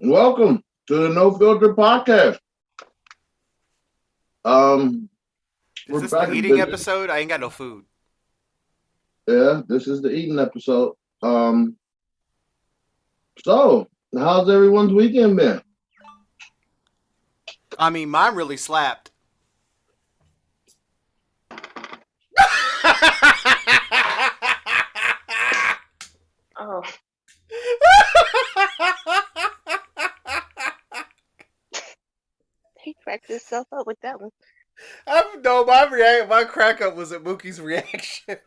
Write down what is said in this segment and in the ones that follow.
Welcome to the No Filter Podcast. Um, Is we're this the back in eating business. episode? I ain't got no food. Yeah, this is the eating episode. So how's everyone's weekend been? I mean, mine really slapped. Oh, he cracked himself up with that one. No, my crack up was at Mookie's reaction.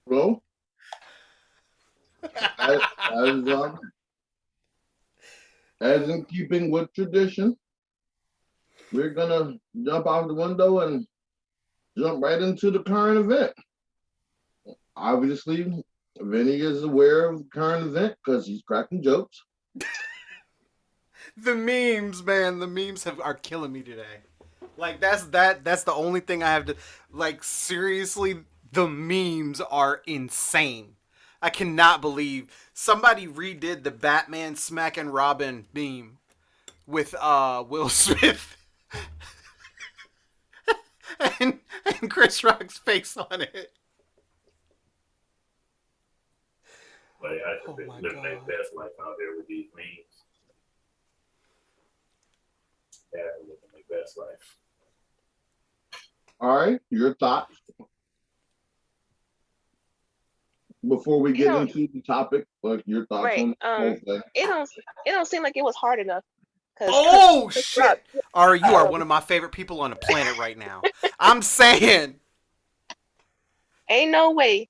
Well, as um, as in keeping with tradition, we're gonna jump out the window and jump right into the current event. Obviously, Vinny is aware of the current event because he's cracking jokes. The memes, man, the memes are killing me today. Like that's the only thing I have to like seriously the memes are insane. I cannot believe somebody redid the Batman smacking Robin meme with Will Smith and Chris Rock's face on it. Like I Oh should be my living their god. best life out there with these memes. Yeah, living their best life. All right, your thoughts before we It get don't into the topic, like your thoughts right. on the whole thing. It don't. It don't seem like it was hard enough because Oh Chris Rock. shit! Ari, you are Um, one of my favorite people on the planet right now. I'm saying, ain't no way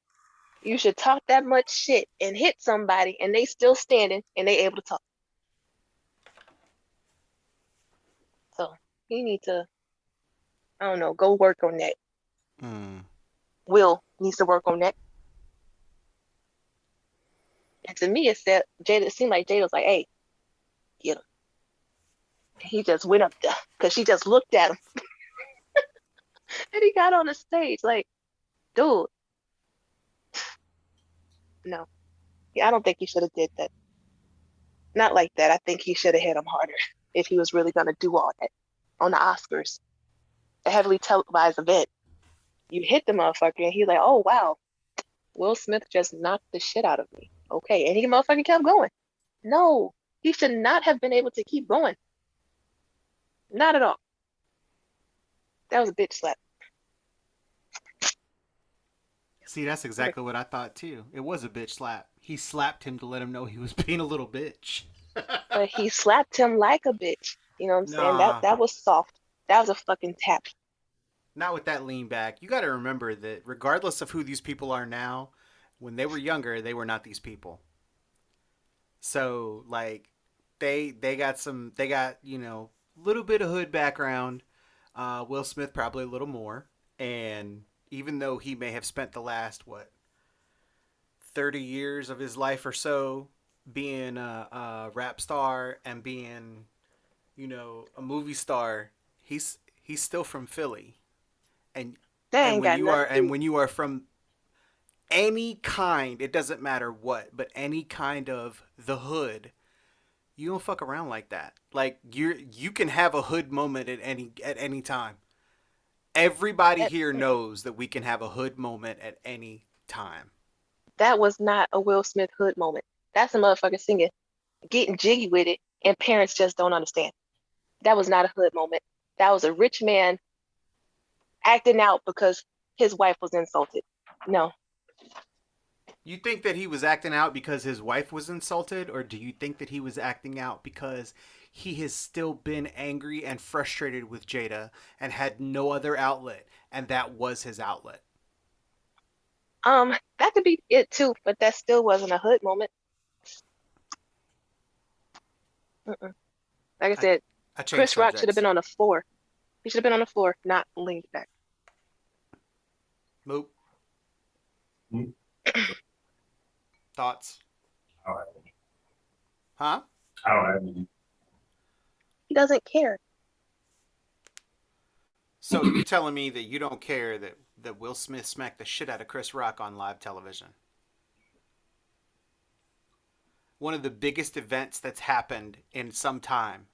you should talk that much shit and hit somebody and they still standing and they able to talk. So you need to. I don't know. Go work on that. mm, Will needs to work on that. And to me, it said Jada. It seemed like Jada was like, "Hey, get him." He just went up there because she just looked at him and he got on the stage like, dude, no. Yeah, I don't think he should have did that. Not like that. I think he should have hit him harder if he was really gonna do all that on the Oscars, a heavily televised event. You hit the motherfucker, and he's like, "Oh wow, Will Smith just knocked the shit out of me." Okay, and he motherfucking kept going. No, he should not have been able to keep going. Not at all. That was a bitch slap. see, that's exactly what I thought too. It was a bitch slap. He slapped him to let him know he was being a little bitch. But he slapped him like a bitch. You know what I'm saying? That Nah, that was soft. That was a fucking tap. not with that lean back. You got to remember that regardless of who these people are now, when they were younger, they were not these people. So like, they got little bit of hood background. Will Smith probably a little more, and even though he may have spent the last 30 years of his life or so being a rap star and being a movie star, he's still from Philly, and That and ain't when got you are nothing to and do. when you are from any kind, it doesn't matter what, but any kind of the hood, you don't fuck around like that. Like you can have a hood moment at any time. Everybody That here knows that we can have a hood moment at any time. that was not a Will Smith hood moment. That's a motherfucker singing, getting jiggy with it, and parents just don't understand. That was not a hood moment. That was a rich man acting out because his wife was insulted. No, You think that he was acting out because his wife was insulted, or do you think that he was acting out because he has still been angry and frustrated with Jada and had no other outlet, and that was his outlet? that could be it too, but that still wasn't a hood moment. Mm-mm. Like I I, said, I changed Chris Rock should have subjects. been on the floor. He should have been on the floor, not leaned back. Moop, Hmm? thoughts? I don't have any. Huh? I don't have any. He doesn't care. So you telling me that you don't care that Will Smith smacked the shit out of Chris Rock on live television. One of the biggest events that's happened in some time.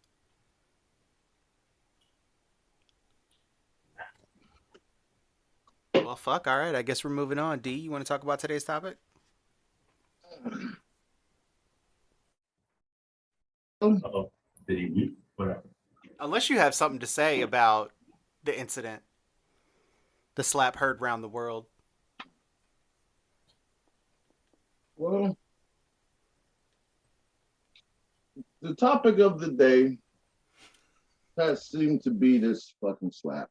Well, fuck. All right. I guess we're moving on. D, you want to talk about today's topic? Uh-oh. Did he mute? Whatever. Unless you have something to say about the incident, the slap heard round the world. Well, the topic of the day has seemed to be this fucking slap.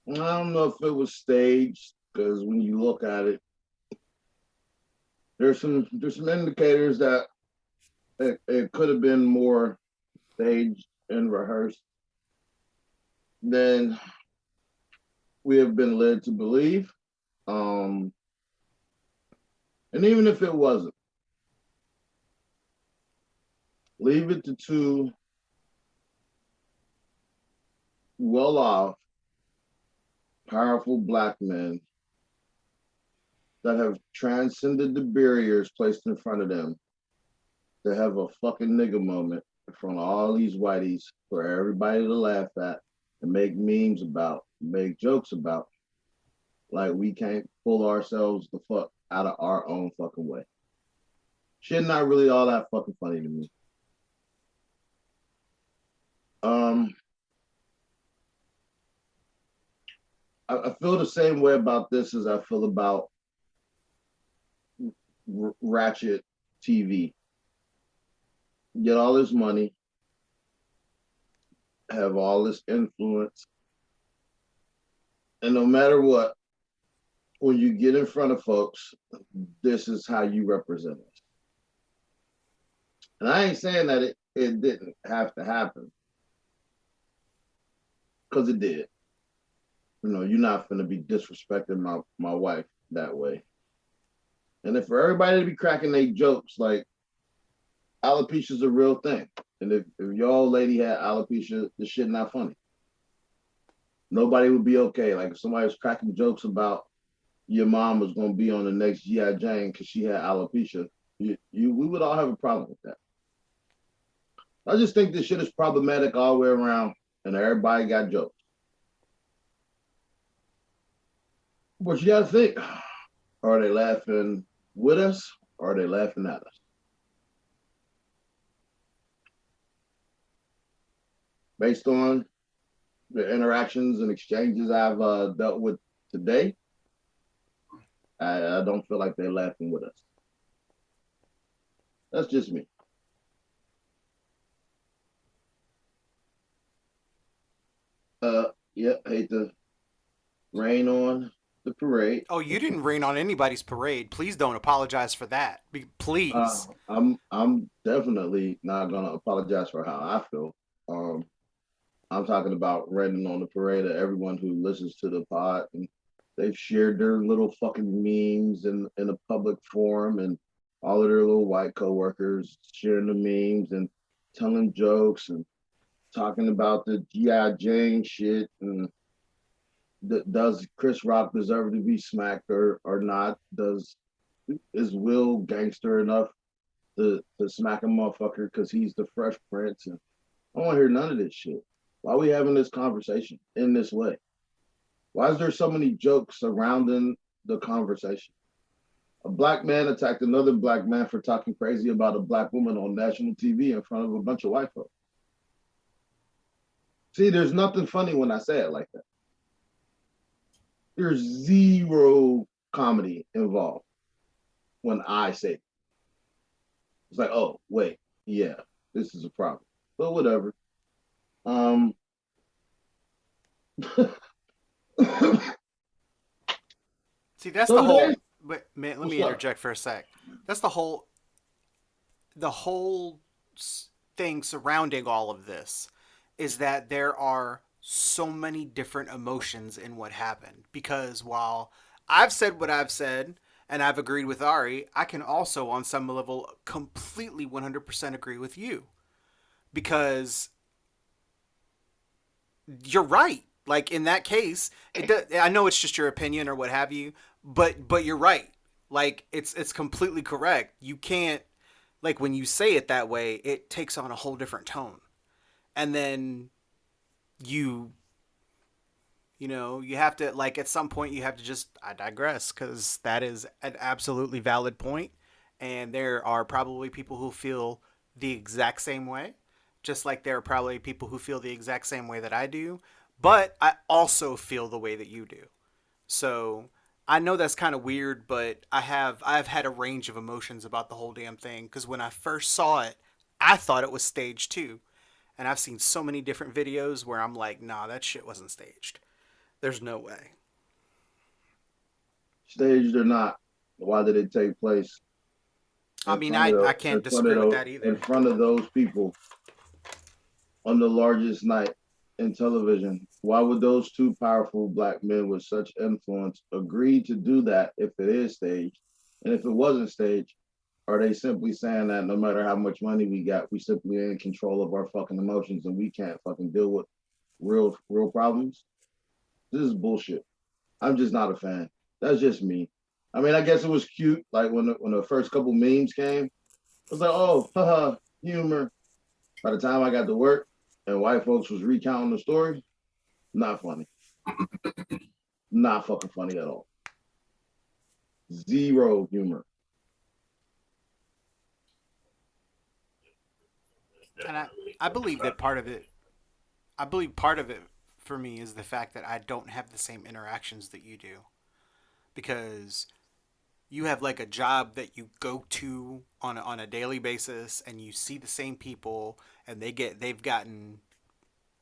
And I don't know if it was staged, because when you look at it, there's some indicators that it could have been more staged and rehearsed than we have been led to believe. And even if it wasn't, leave it to two well-off, powerful Black men that have transcended the barriers placed in front of them to have a fucking nigga moment in front of all these whiteys for everybody to laugh at and make memes about, make jokes about. Like we can't pull ourselves the fuck out of our own fucking way. Shit not really all that fucking funny to me. I feel the same way about this as I feel about Ratchet TV. Get all this money, have all this influence, and no matter what, when you get in front of folks, this is how you represent us. And I ain't saying that it didn't have to happen, because it did. You know, you're not going to be disrespecting my wife that way. And if for everybody to be cracking their jokes, like alopecia's a real thing. And if your old lady had alopecia, the shit not funny. Nobody would be okay. Like if somebody was cracking jokes about your mom was going to be on the next G.I. Jane because she had alopecia, we would all have a problem with that. I just think this shit is problematic all the way around, and everybody got jokes. But you gotta think, are they laughing with us or are they laughing at us? Based on the interactions and exchanges I've dealt with today, I don't feel like they're laughing with us. That's just me. Yeah, hate to rain on the parade. Oh, you didn't rain on anybody's parade. Please don't apologize for that. Please. I'm definitely not gonna apologize for how I feel. I'm talking about raining on the parade of everyone who listens to the pod, and they've shared their little fucking memes in a public forum, and all of their little white coworkers sharing the memes and telling jokes and talking about the G.I. Jane shit, and does Chris Rock deserve to be smacked or not? Is Will gangster enough to smack a motherfucker because he's the Fresh Prince? And I don't want to hear none of this shit. Why are we having this conversation in this way? Why is there so many jokes surrounding the conversation? A Black man attacked another Black man for talking crazy about a Black woman on national TV in front of a bunch of white folks. See, there's nothing funny when I say it like that. There's zero comedy involved when I say it. It's like, oh, wait, yeah, this is a problem. But whatever. See, that's So the whole. today- But man, let What's me up? interject for a sec. That's the whole. The whole thing surrounding all of this is that there are so many different emotions in what happened. Because while I've said what I've said and I've agreed with Ari, I can also, on some level, completely 100% agree with you. Because you're right. Like in that case, I know it's just your opinion or what have you, but you're right. Like it's completely correct. You can't, like, when you say it that way, it takes on a whole different tone. And then you you have to, like, at some point you have to just, I digress, because that is an absolutely valid point, and there are probably people who feel the exact same way, just like there are probably people who feel the exact same way that I do, but I also feel the way that you do. So I know that's kind of weird, but I've had a range of emotions about the whole damn thing, because when I first saw it, I thought it was staged too. And I've seen so many different videos where I'm like, nah, that shit wasn't staged. There's no way. Staged or not, why did it take place I in mean, front of I can't disagree with that either. in front of those people on the largest night in television? Why would those two powerful black men with such influence agree to do that if it is staged? And if it wasn't staged, are they simply saying that no matter how much money we got, we simply in control of our fucking emotions and we can't fucking deal with real problems? This is bullshit. I'm just not a fan. That's just me. I mean, I guess it was cute. Like when the first couple memes came, I was like, oh, haha, humor. By the time I got to work and white folks was recounting the story, not funny. Not fucking funny at all. Zero humor. And I believe that part of it for me is the fact that I don't have the same interactions that you do. Because you have like a job that you go to on a daily basis, and you see the same people, and they've gotten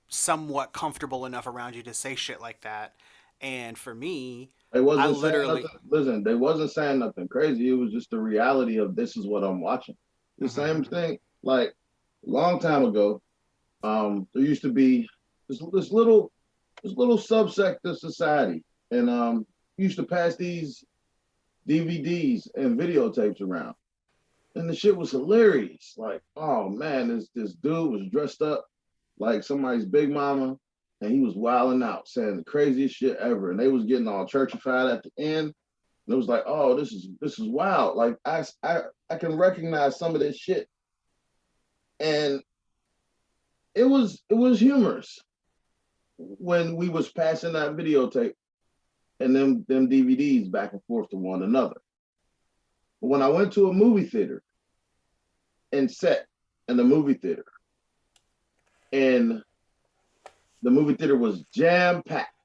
somewhat comfortable enough around you to say shit like that. And for me, They I wasn't saying literally. nothing. Listen, they wasn't saying nothing crazy. It was just the reality of this is what I'm watching. The Mhm. same thing, like a long time ago, there used to be this little subsect of society, and used to pass these DVDs and videotapes around, and the shit was hilarious. Like, oh man, this dude was dressed up like somebody's big mama, and he was wilding out, saying the craziest shit ever, and they was getting all churchified at the end. And it was like, oh, this is wild. Like I can recognize some of this shit, and it was humorous when we was passing that videotape and them DVDs back and forth to one another. But when I went to a movie theater and sat in the movie theater, and the movie theater was jam packed,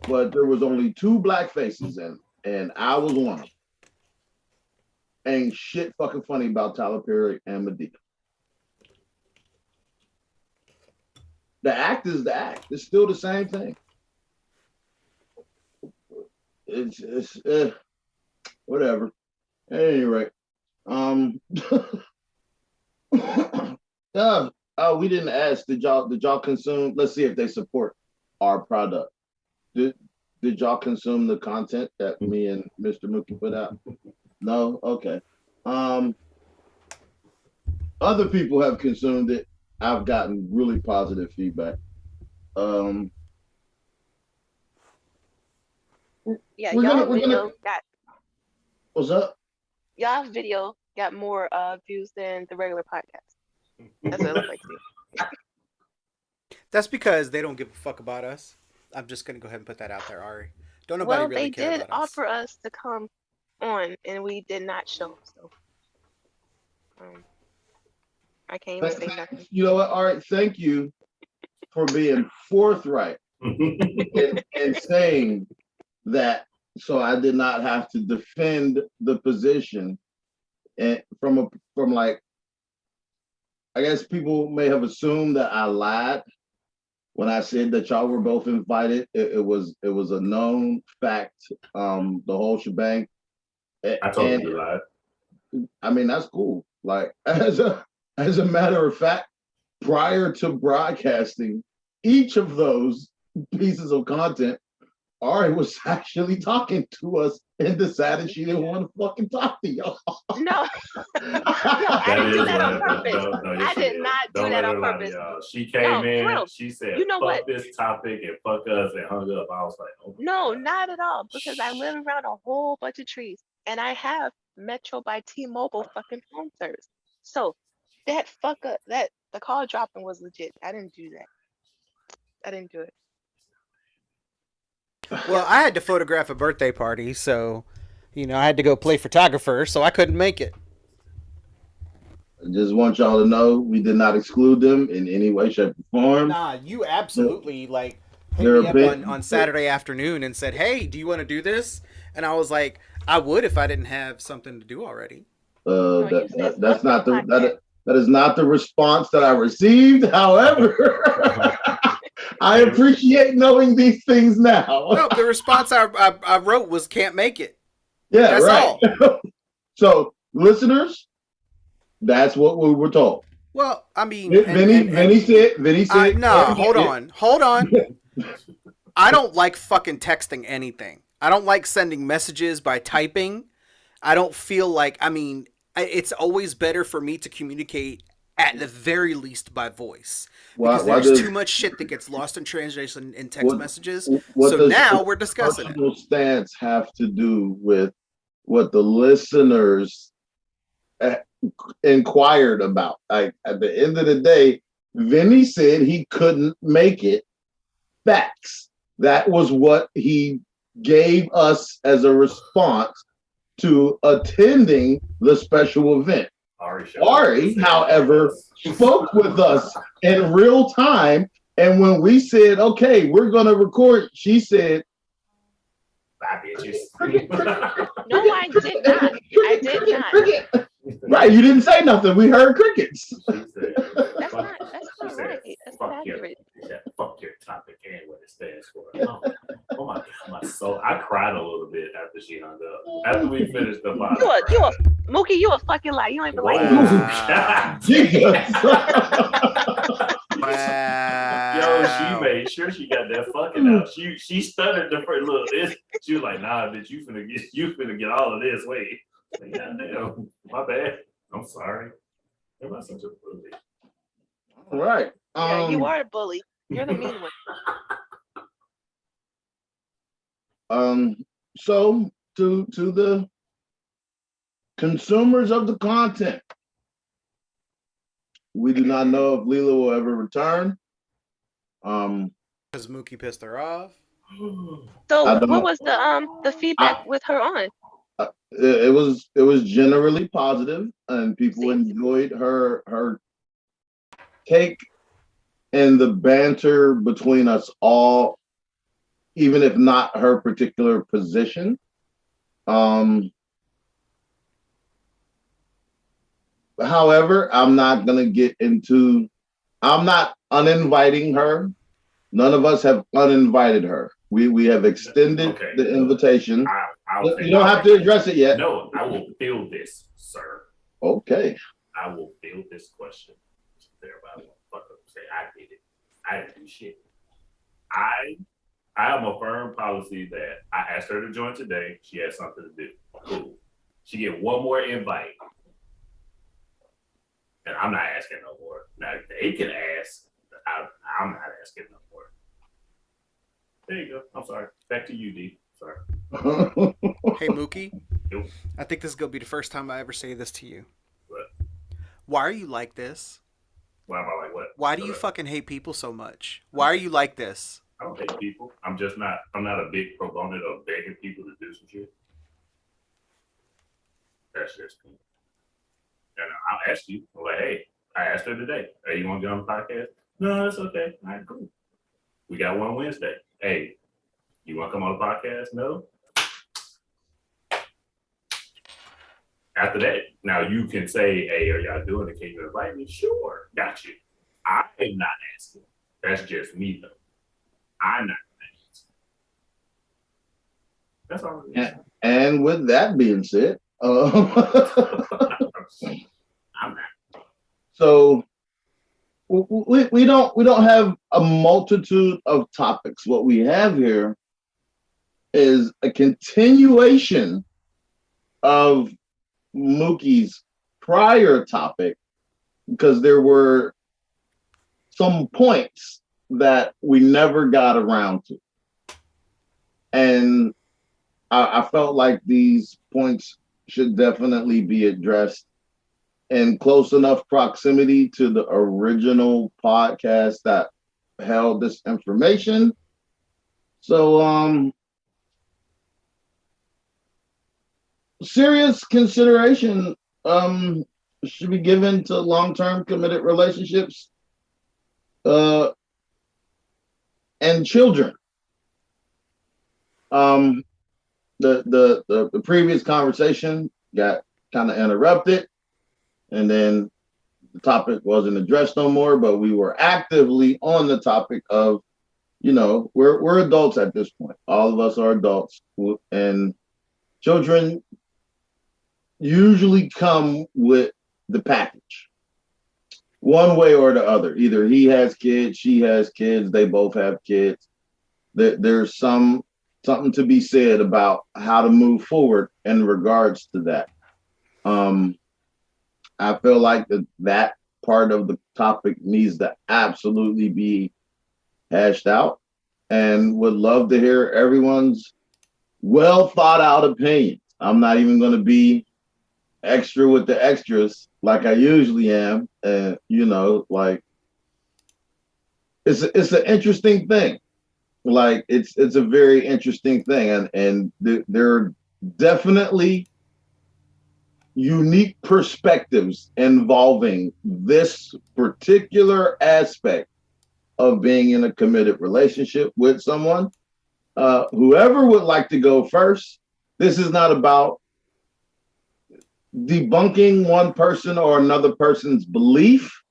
but there was only two black faces in, and I was one of them. Ain't shit fucking funny about Tyler Perry and Medea. The act is the act. It's still the same thing. It's whatever. At any rate, um, yeah. Oh, we didn't ask. Did y'all consume? Let's see if they support our product. Did did y'all consume the content that me and Mr. Mookie put out? No. Okay. Um, Other people have consumed it. I've gotten really positive feedback. Um, Yeah, we're gonna y'all we're gonna. video got What's up? y'all video got more views than the regular podcast. That's what it looked like to me. That's because they don't give a fuck about us. I'm just gonna go ahead and put that out there, Ari. Don't nobody Well, really they care did about us. offer us to come on, and we did not show. So um, I can't even say nothing. You know what? All right. Thank you for being forthright and saying that, so I did not have to defend the position and from like, I guess people may have assumed that I lied when I said that y'all were both invited. It was a known fact, the whole shebang. I told And you you lied. I mean that's cool. Like as a matter of fact, prior to broadcasting each of those pieces of content, Ari was actually talking to us and decided she didn't want to fucking talk to y'all. No, I didn't do that on purpose. I did not do that on purpose. She came in, real. she said, You know fuck what? this topic and fuck us and hung up. I was like, oh No, God. not at all. Because I live around a whole bunch of trees and I have Metro by T-Mobile fucking phone service. So that the call dropping was legit. I didn't do that. I didn't do it. Well, I had to photograph a birthday party, so I had to go play photographer, so I couldn't make it. I just want y'all to know we did not exclude them in any way, shape, or form. Nah, you absolutely hit They're me a up bit- on Saturday afternoon and said, "Hey, do you want to do this?" And I was like, "I would if I didn't have something to do already." No, you said That's not fuck that is not the response that I received. However, I appreciate knowing these things now. No, the response I wrote was, "Can't make it." Yeah, That's right. all. So, listeners, that's what we were told. Well, I mean, Vinny said, no, hold on. I don't like fucking texting anything. I don't like sending messages by typing. I don't feel like, it's always better for me to communicate at the very least by voice. Because there's too much shit that gets lost in translation in text messages. So now we're discussing it. Personal stance have to do with what the listeners inquired about. Like at the end of the day, Vinny said he couldn't make it. Facts. That was what he gave us as a response to attending the special event. Ari, however, spoke with us in real time, and when we said, "Okay, we're going to record," she said, "Bye, bitches." No, I did not. I did not. Right, you didn't say nothing. We heard crickets. That's not right. That's not accurate. Fuck your topic and what it stands for. Oh my God, my soul. I cried a little bit after she hung up. After we finished the podcast. Mookie, you a fucking lie. You don't even like Wow. Wow. Yo, she made sure she got that fucking out. She stuttered the first little. She was like, "Nah, bitch, you finna get all of this." Wait, like, God damn, my bad. I'm sorry. Am I such a bully? All right. Yeah, you are a bully. You're the mean one. So to the consumers of the content, we do not know if Leela will ever return. Because Mookie pissed her off. So what was the feedback with her on? It was generally positive, and people enjoyed her take and the banter between us all, even if not her particular position. However, I'm not uninviting her. None of us have uninvited her. We have extended the invitation. You don't have to address it yet. No, I will field this, sir. Okay. I will field this question. Everybody won't fucking say I did it. I didn't do shit. I have a firm policy that I asked her to join today. She has something to do. Cool. She get one more invite. And I'm not asking no more. Now they can ask. I'm not asking no more. There you go. I'm sorry. Back to you, D. Sorry. Hey, Mookie. Nope. I think this is going to be the first time I ever say this to you. What? Why are you like this? Why am I like what? Why do you fucking hate people so much? Why are you like this? I don't hate people. I'm not a big proponent of begging people to do some shit. That's just me. And I'll ask you, I'm like, hey, I asked her today, hey, you want to get on the podcast? No, that's okay. All right, cool. We got one Wednesday. Hey, you want to come on the podcast? No. After that, now you can say, hey, are y'all doing it? Can you invite me? Sure, got you. I am not asking. That's just me, though. I'm not asking. That's all it is. And with that being said, I'm not. So we don't have a multitude of topics. What we have here is a continuation of Mookie's prior topic, because there were some points that we never got around to. And I felt like these points should definitely be addressed in close enough proximity to the original podcast that held this information. So, serious consideration should be given to long-term committed relationships and children. The previous conversation got kind of interrupted, and then the topic wasn't addressed no more, but we were actively on the topic of, we're adults at this point. All of us are adults, and children usually come with the package, one way or the other. Either he has kids, she has kids, they both have kids. There's something to be said about how to move forward in regards to that. I feel like that part of the topic needs to absolutely be hashed out, and would love to hear everyone's well thought out opinions. I'm not even going to be extra with the extras like I usually am. And, like, it's an interesting thing. Like, it's a very interesting thing. And there are definitely unique perspectives involving this particular aspect of being in a committed relationship with someone. Whoever would like to go first, this is not about debunking one person or another person's belief,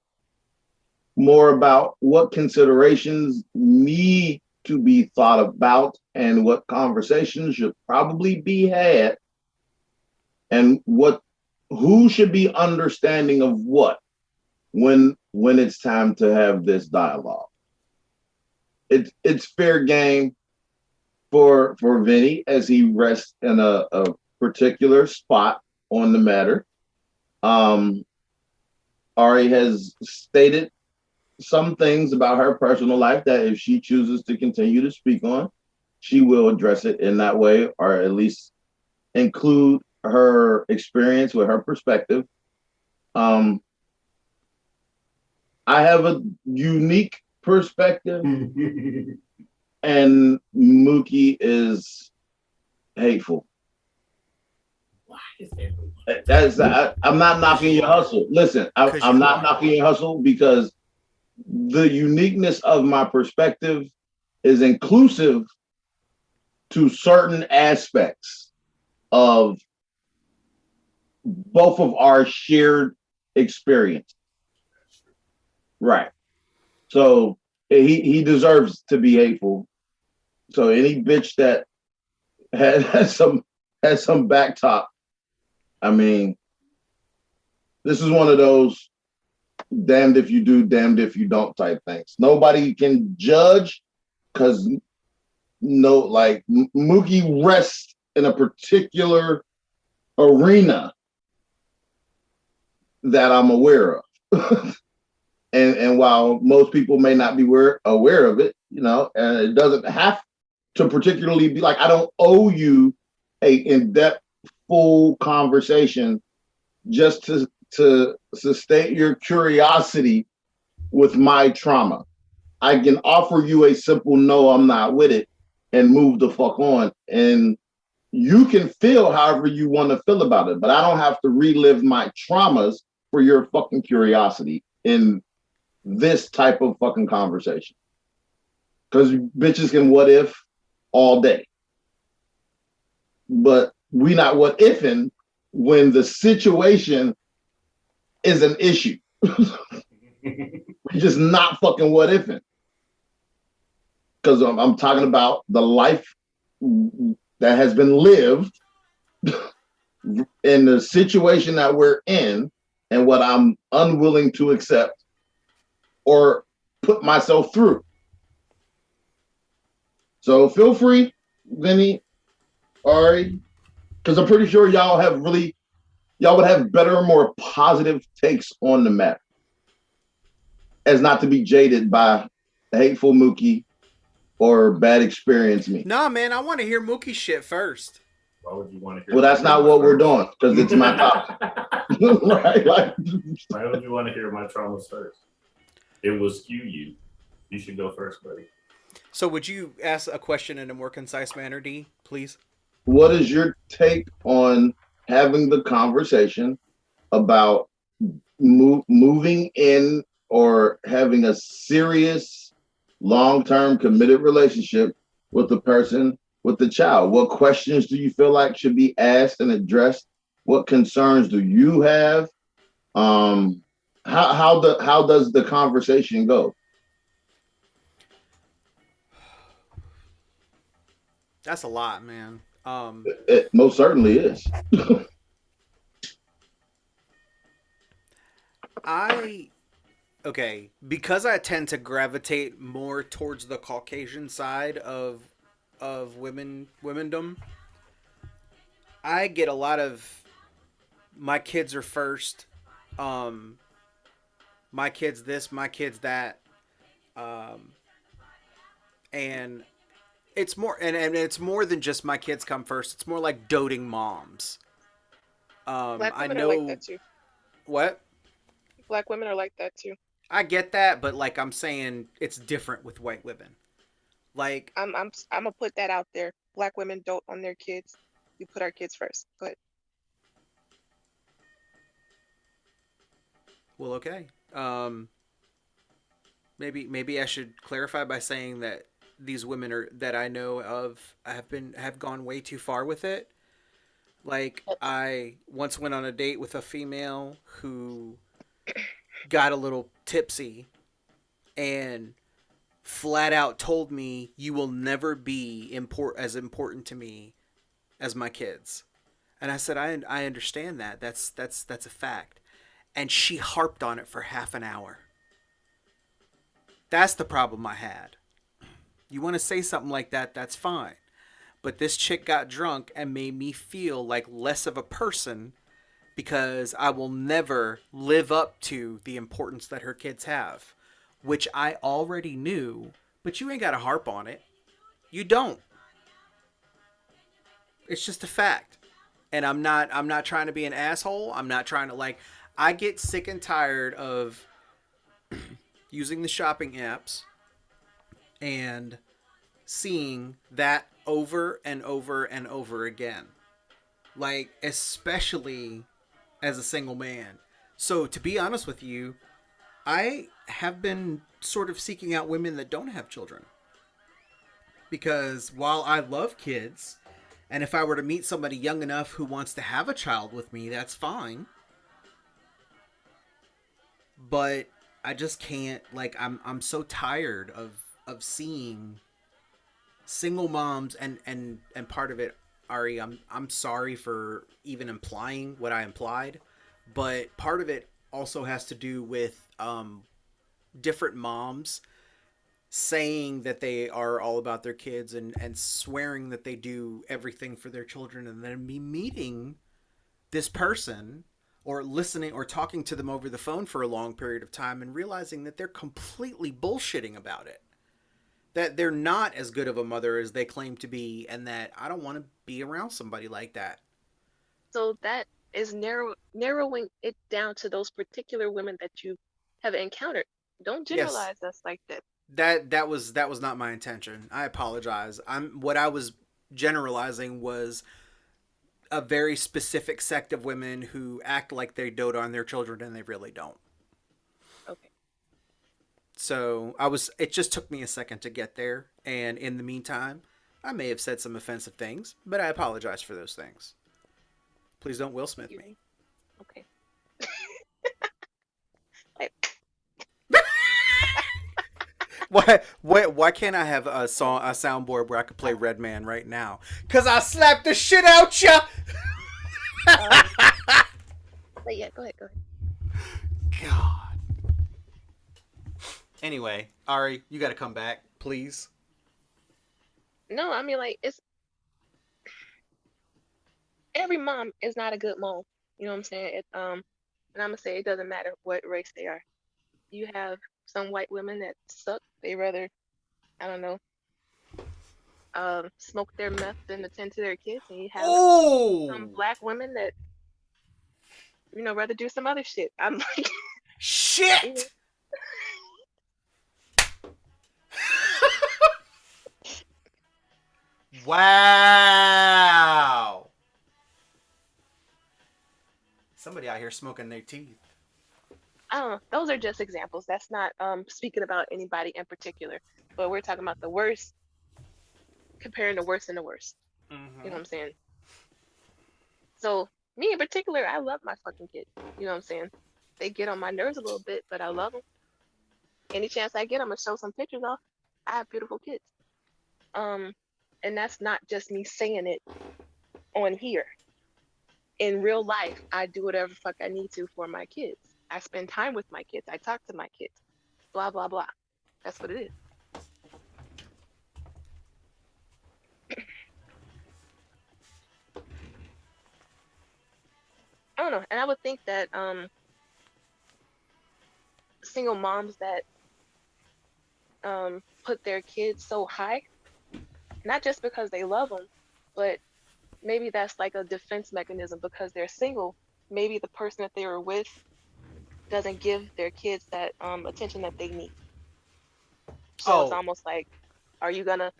more about what considerations need to be thought about and what conversations should probably be had, and who should be understanding of what when it's time to have this dialogue. It's fair game for Vinny as he rests in a particular spot on the matter. Ari has stated some things about her personal life that if she chooses to continue to speak on, she will address it in that way, or at least include her experience with her perspective. I have a unique perspective, and Mookie is hateful. Why is that? I'm not knocking your hustle. Listen, I'm not knocking your hustle, because the uniqueness of my perspective is inclusive to certain aspects of both of our shared experience. Right. So he deserves to be hateful. So any bitch that has some back talk, I mean, this is one of those damned if you do, damned if you don't type things. Nobody can judge, because Mookie rests in a particular arena that I'm aware of. and while most people may not be aware of it, and it doesn't have to particularly be like, I don't owe you a in-depth full conversation just to sustain your curiosity with my trauma. I can offer you a simple no, I'm not with it, and move the fuck on. And you can feel however you want to feel about it, but I don't have to relive my traumas for your fucking curiosity in this type of fucking conversation. Because bitches can what if all day. But we not what ifing when the situation is an issue. We're just not fucking what ifing. Because I'm talking about the life that has been lived in the situation that we're in, and what I'm unwilling to accept or put myself through. So feel free, Vinny, Ari? Because I'm pretty sure y'all would have better, more positive takes on the matter, as not to be jaded by hateful Mookie or bad experience me. Nah, man, I want to hear Mookie's shit first. Why would you want to hear? Well, that's not what we're doing because it's my topic. Right? Like, why would you want to hear my traumas first? It will skew you. You should go first, buddy. So, would you ask a question in a more concise manner, D, please? what is your take on having the conversation about moving in or having a serious, long-term, committed relationship with the person with the child? What questions do you feel like should be asked and addressed? What concerns do you have? How does the conversation go? That's a lot, man. It most certainly is. Because I tend to gravitate more towards the Caucasian side of womendom. I get a lot of my kids are first, um, my kids this, my kids that, um, and and it's more than just my kids come first. It's more like doting moms. Black I women are like know that too. what Black women are like that too. I get that, but like I'm saying, it's different with white women. Like, I'm gonna put that out there. Black women dote on their kids. We put our kids first. But well, okay. Maybe I should clarify by saying that these women are that I know of have gone way too far with it. Like I once went on a date with a female who got a little tipsy and flat out told me you will never be as important to me as my kids. And I said I understand that. That's a fact. And she harped on it for half an hour. That's the problem I had. You want to say something like that, that's fine. But this chick got drunk and made me feel like less of a person because I will never live up to the importance that her kids have, which I already knew, but you ain't got to harp on it. You don't. It's just a fact. And I'm not trying to be an asshole. I'm not trying to like I get sick and tired of using the shopping apps and seeing that over and over and over again. Like, especially as a single man. So, to be honest with you, I have been sort of seeking out women that don't have children. Because while I love kids, and if I were to meet somebody young enough who wants to have a child with me, that's fine. But I just can't like I'm so tired of seeing single moms and part of it, Ari, I'm sorry for even implying what I implied, but part of it also has to do with different moms saying that they are all about their kids and swearing that they do everything for their children and then me meeting this person or listening or talking to them over the phone for a long period of time and realizing that they're completely bullshitting about it. That they're not as good of a mother as they claim to be, and that I don't want to be around somebody like that. so that is narrowing it down to those particular women that you have encountered. Don't Yes, generalize us like that. that was not my intention. I apologize. What I was generalizing was a very specific sect of women who act like they dote on their children and they really don't. Okay. So it just took me a second to get there. And in the meantime, I may have said some offensive things, but I apologize for those things. Please don't Will Smith me. Okay. I- Why can't I have a soundboard where I could play Red Man right now? Cause I slapped the shit out ya. but yeah, go ahead. God. Anyway, Ari, you got to come back, please. No, I mean like every mom is not a good mom. You know what I'm saying? And I'm gonna say it doesn't matter what race they are. You have some white women that suck. They rather, I don't know, smoke their meth than attend to their kids, and you have some Oh black women that rather do some other shit. I'm like, you know, shit! Wow! Somebody out here smoking their teeth. I don't know. Those are just examples. That's not speaking about anybody in particular, but we're talking about the worst, comparing the worst and the worst. You know Mm-hmm. what I'm saying? So me in particular, I love my fucking kids. You know what I'm saying? They get on my nerves a little bit, but I love them. Any chance I get, I'm gonna show some pictures off. I have beautiful kids. Um, and that's not just me saying it on here. In real life, I do whatever fuck I need to for my kids. I spend time with my kids. I talk to my kids. Blah blah blah. That's what it is. I don't know. And I would think that single moms that put their kids so high, not just because they love them, but maybe that's like a defense mechanism because they're single. Maybe the person that they were with doesn't give their kids that attention that they need. So it's Oh, almost like, are you gonna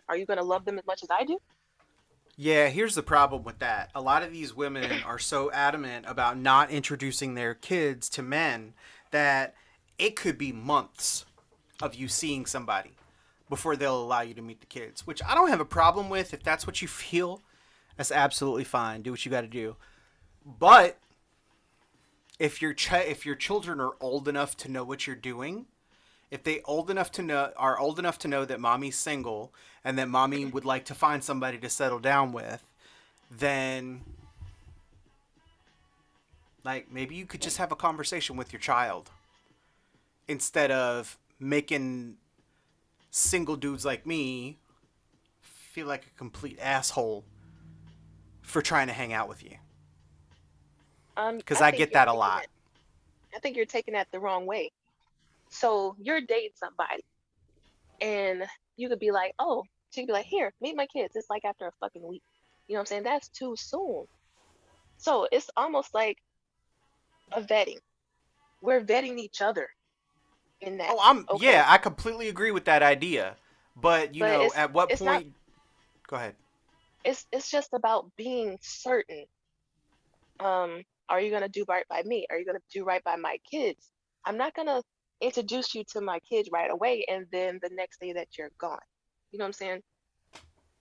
love them as much as I do? yeah, here's the problem with that. A lot of these women are so adamant about not introducing their kids to men that it could be months of you seeing somebody before they'll allow you to meet the kids, which I don't have a problem with. If that's what you feel, that's absolutely fine. Do what you got to do. But if your children are old enough to know what you're doing, if they old enough to know are old enough to know that mommy's single and that mommy would like to find somebody to settle down with, then like maybe you could just have a conversation with your child instead of making single dudes like me feel like a complete asshole for trying to hang out with you. Because I I think get you're that a taking lot. that. I think you're taking that the wrong way. So you're dating somebody, and you could be like, oh, she could be like, here, meet my kids. It's like after a fucking week. You know what I'm saying? That's too soon. So it's almost like a vetting. We're vetting each other in that. Oh, I'm Okay. yeah, I completely agree with that idea. But But it's at what it's not point? Go ahead. it's just about being certain. Are you gonna do right by me? Are you gonna do right by my kids? I'm not gonna introduce you to my kids right away and then the next day that you're gone. You know what I'm saying?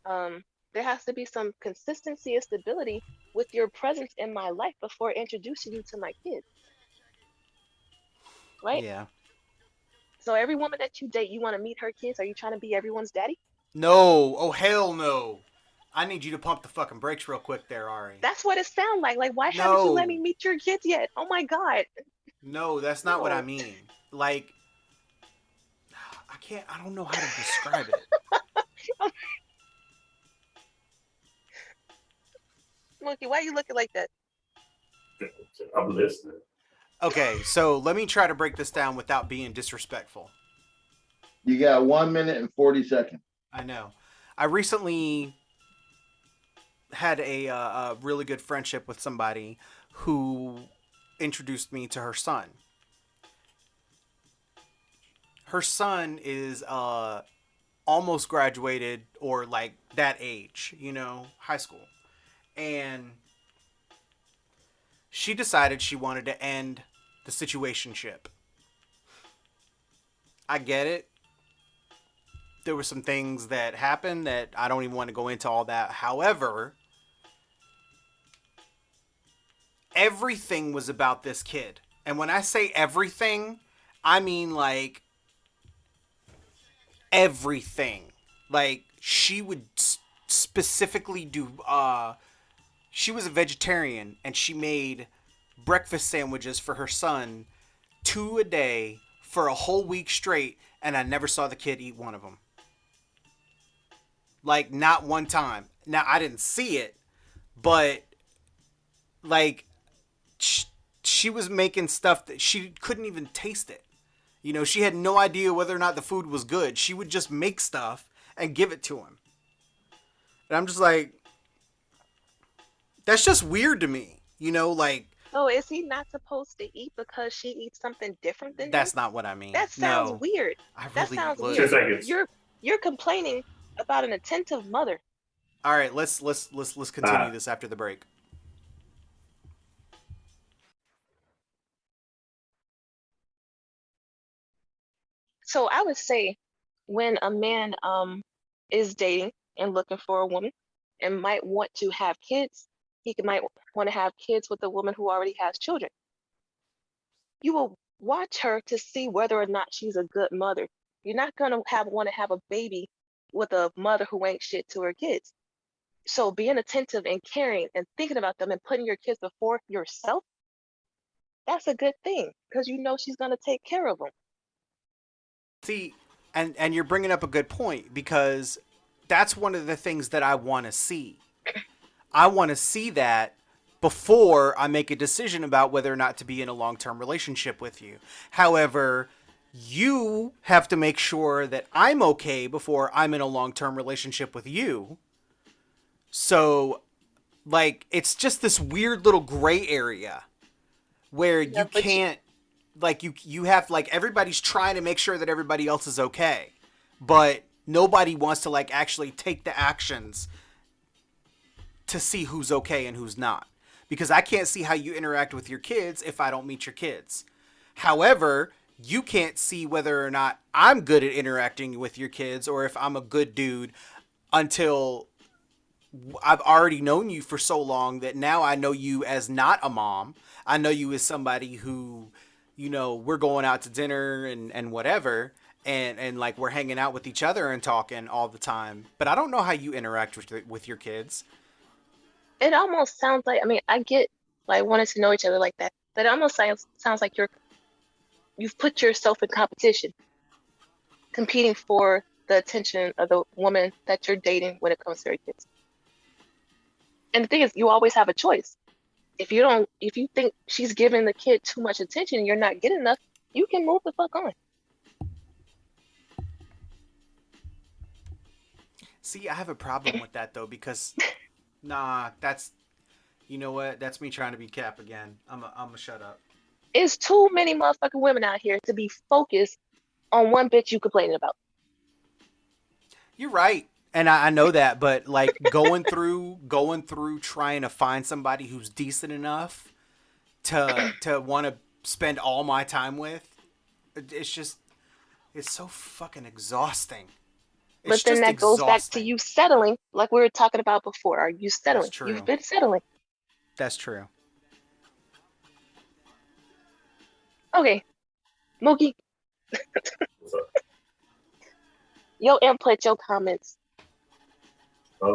Um, there has to be some consistency and stability with your presence in my life before introducing you to my kids, right? Yeah. So every woman that you date, you want to meet her kids. Are you trying to be everyone's daddy? No. Oh hell no. I need you to pump the fucking brakes real quick there, Ari. That's what it sounds like. Like, why haven't you let me No. meet your kids yet? Oh my God. No, that's not what I No. mean. Like I don't know how to describe it. Monkey, why are you looking like that? I'm listening. Okay, so let me try to break this down without being disrespectful. You got 1 minute and 40 seconds. I know. I recently had a really good friendship with somebody who introduced me to her son. Her son is almost graduated or like that age, high school. And she decided she wanted to end the situationship. I get it. There were some things that happened that I don't even want to go into all that. However, everything was about this kid. And when I say everything, I mean like everything. Like she would specifically do she was a vegetarian and she made breakfast sandwiches for her son 2 a day for a whole week straight, and I never saw the kid eat one of them. Like not one time. Now I didn't see it, but like she was making stuff that she couldn't even taste it. You know, she had no idea whether or not the food was good. She would just make stuff and give it to him. And I'm just like, that's just weird to me. You know, like, So is he not supposed to eat because she eats something different than him? that's not what I mean. That sounds No, weird. I That really sounds look. 10 weird. seconds. You're complaining about an attentive mother. All right, let's continue this after the break. So I would say when a man is dating and looking for a woman and might want to have kids, might want to have kids with a woman who already has children. You will watch her to see whether or not she's a good mother. You're not gonna want to have a baby with a mother who ain't shit to her kids. So being attentive and caring and thinking about them and putting your kids before yourself, that's a good thing because you know she's gonna take care of them. See, and you're bringing up a good point because that's one of the things that I want to see. I want to see that before I make a decision about whether or not to be in a long-term relationship with you. However, you have to make sure that I'm okay before I'm in a long-term relationship with you. So, like, it's just this weird little gray area where Yeah, you can't, like, you have, like, everybody's trying to make sure that everybody else is okay, but nobody wants to, like, actually take the actions to see who's okay and who's not. Because I can't see how you interact with your kids if I don't meet your kids. However, you can't see whether or not I'm good at interacting with your kids or if I'm a good dude until I've already known you for so long that now I know you as not a mom. I know you as somebody who, you know, we're going out to dinner and whatever. And like we're hanging out with each other and talking all the time. But I don't know how you interact with your kids. It almost sounds like, I mean, I get like wanting to know each other like that, but it almost sounds like you've put yourself in competition, competing for the attention of the woman that you're dating when it comes to your kids. And the thing is, you always have a choice. If you think she's giving the kid too much attention and you're not getting enough, you can move the fuck on. See, I have a problem with that though because, nah, that's, you know what? That's me trying to be Cap again. I'm a shut up. It's too many motherfucking women out here to be focused on one bitch you complaining about. You're right. And I know that, but like going through trying to find somebody who's decent enough to want to spend all my time with, it's just, it's so fucking exhausting. It's But then just that goes back to exhausting. you settling, like we were talking about before. Are you That's settling? true. You've been settling. That's true. Okay, Mookie, What's up? your input, your comments. I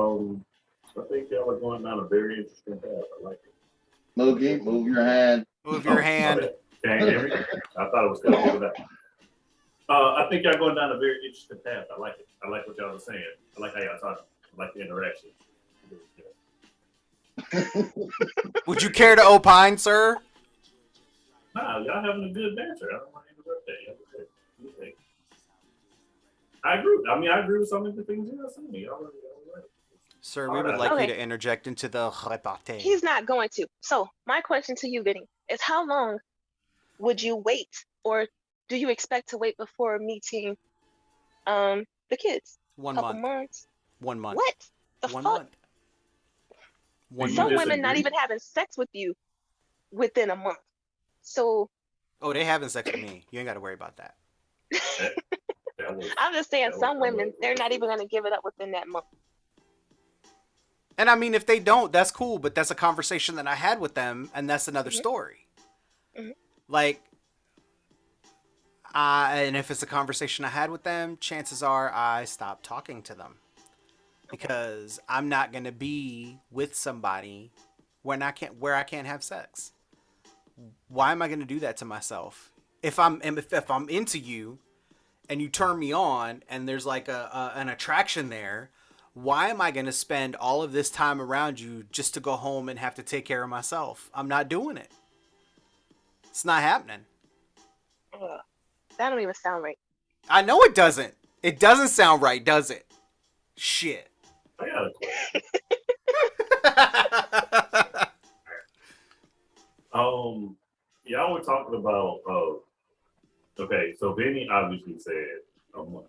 think y'all are going down a very interesting path. I like it. Mookie, move your hand. Move your My hand. bad. Can you hear me? I thought it was going to do that. I think y'all going down a very interesting path. I like it. I like what y'all are saying. I like how y'all talking. I like the interaction. Would you care to opine, sir? Nah, y'all having a good banter. I don't want to interrupt that. Y'all okay. I agree. I mean, I agree with some of the things y'all saying. Y'all are right. Sir, we would like you Okay. to interject into the repartee. He's not going to. So my question to you, Vinny, is how long would you wait, or do you expect to wait before meeting the kids? 1 Couple month. months? 1 month. What the 1 fuck? month. 1 you Some month. women not disagree? even having sex with you within a month. So Oh, they having sex with me. You ain't got to worry about that. That was, I'm just saying, that was some kind of women, they're not even gonna give it up within that month. And I mean, if they don't, that's cool. But that's a conversation that I had with them, and that's another Mhm. story. Mhm. Like, and if it's a conversation I had with them, chances are I stop talking to them because I'm not gonna be with somebody when I can't have sex. Why am I gonna do that to myself? If I'm into you and you turn me on and there's like an attraction there, why am I going to spend all of this time around you just to go home and have to take care of myself? I'm not doing it. It's not happening. Ugh, that don't even sound right. I know it doesn't. It doesn't sound right, does it? Shit. I got a question. Y'all were talking about okay, so Benny obviously said a month.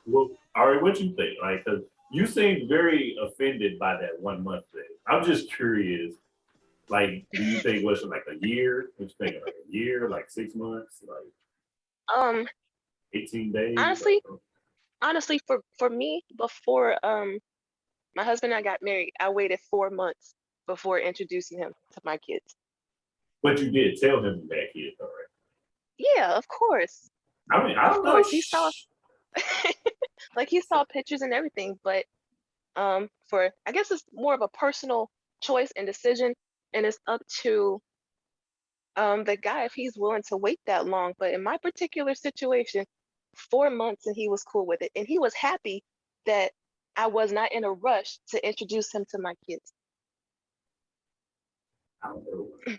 Well, all right, what you think? Like, cause you seemed very offended by that 1 month thing. I'm just curious. Like, do you think what's like a year? What you think like a year, like 6 months, like Um, 18 days? honestly, Like, honestly, for me, before my husband and I got married, I waited 4 months before introducing him to my kids. but you did tell him you had kids, all right? Yeah, of course. I mean, I Of don't know. course. He saw like he saw pictures and everything, but for I guess it's more of a personal choice and decision, and it's up to the guy if he's willing to wait that long. But in my particular situation, 4 months and he was cool with it. And he was happy that I was not in a rush to introduce him to my kids. I don't know.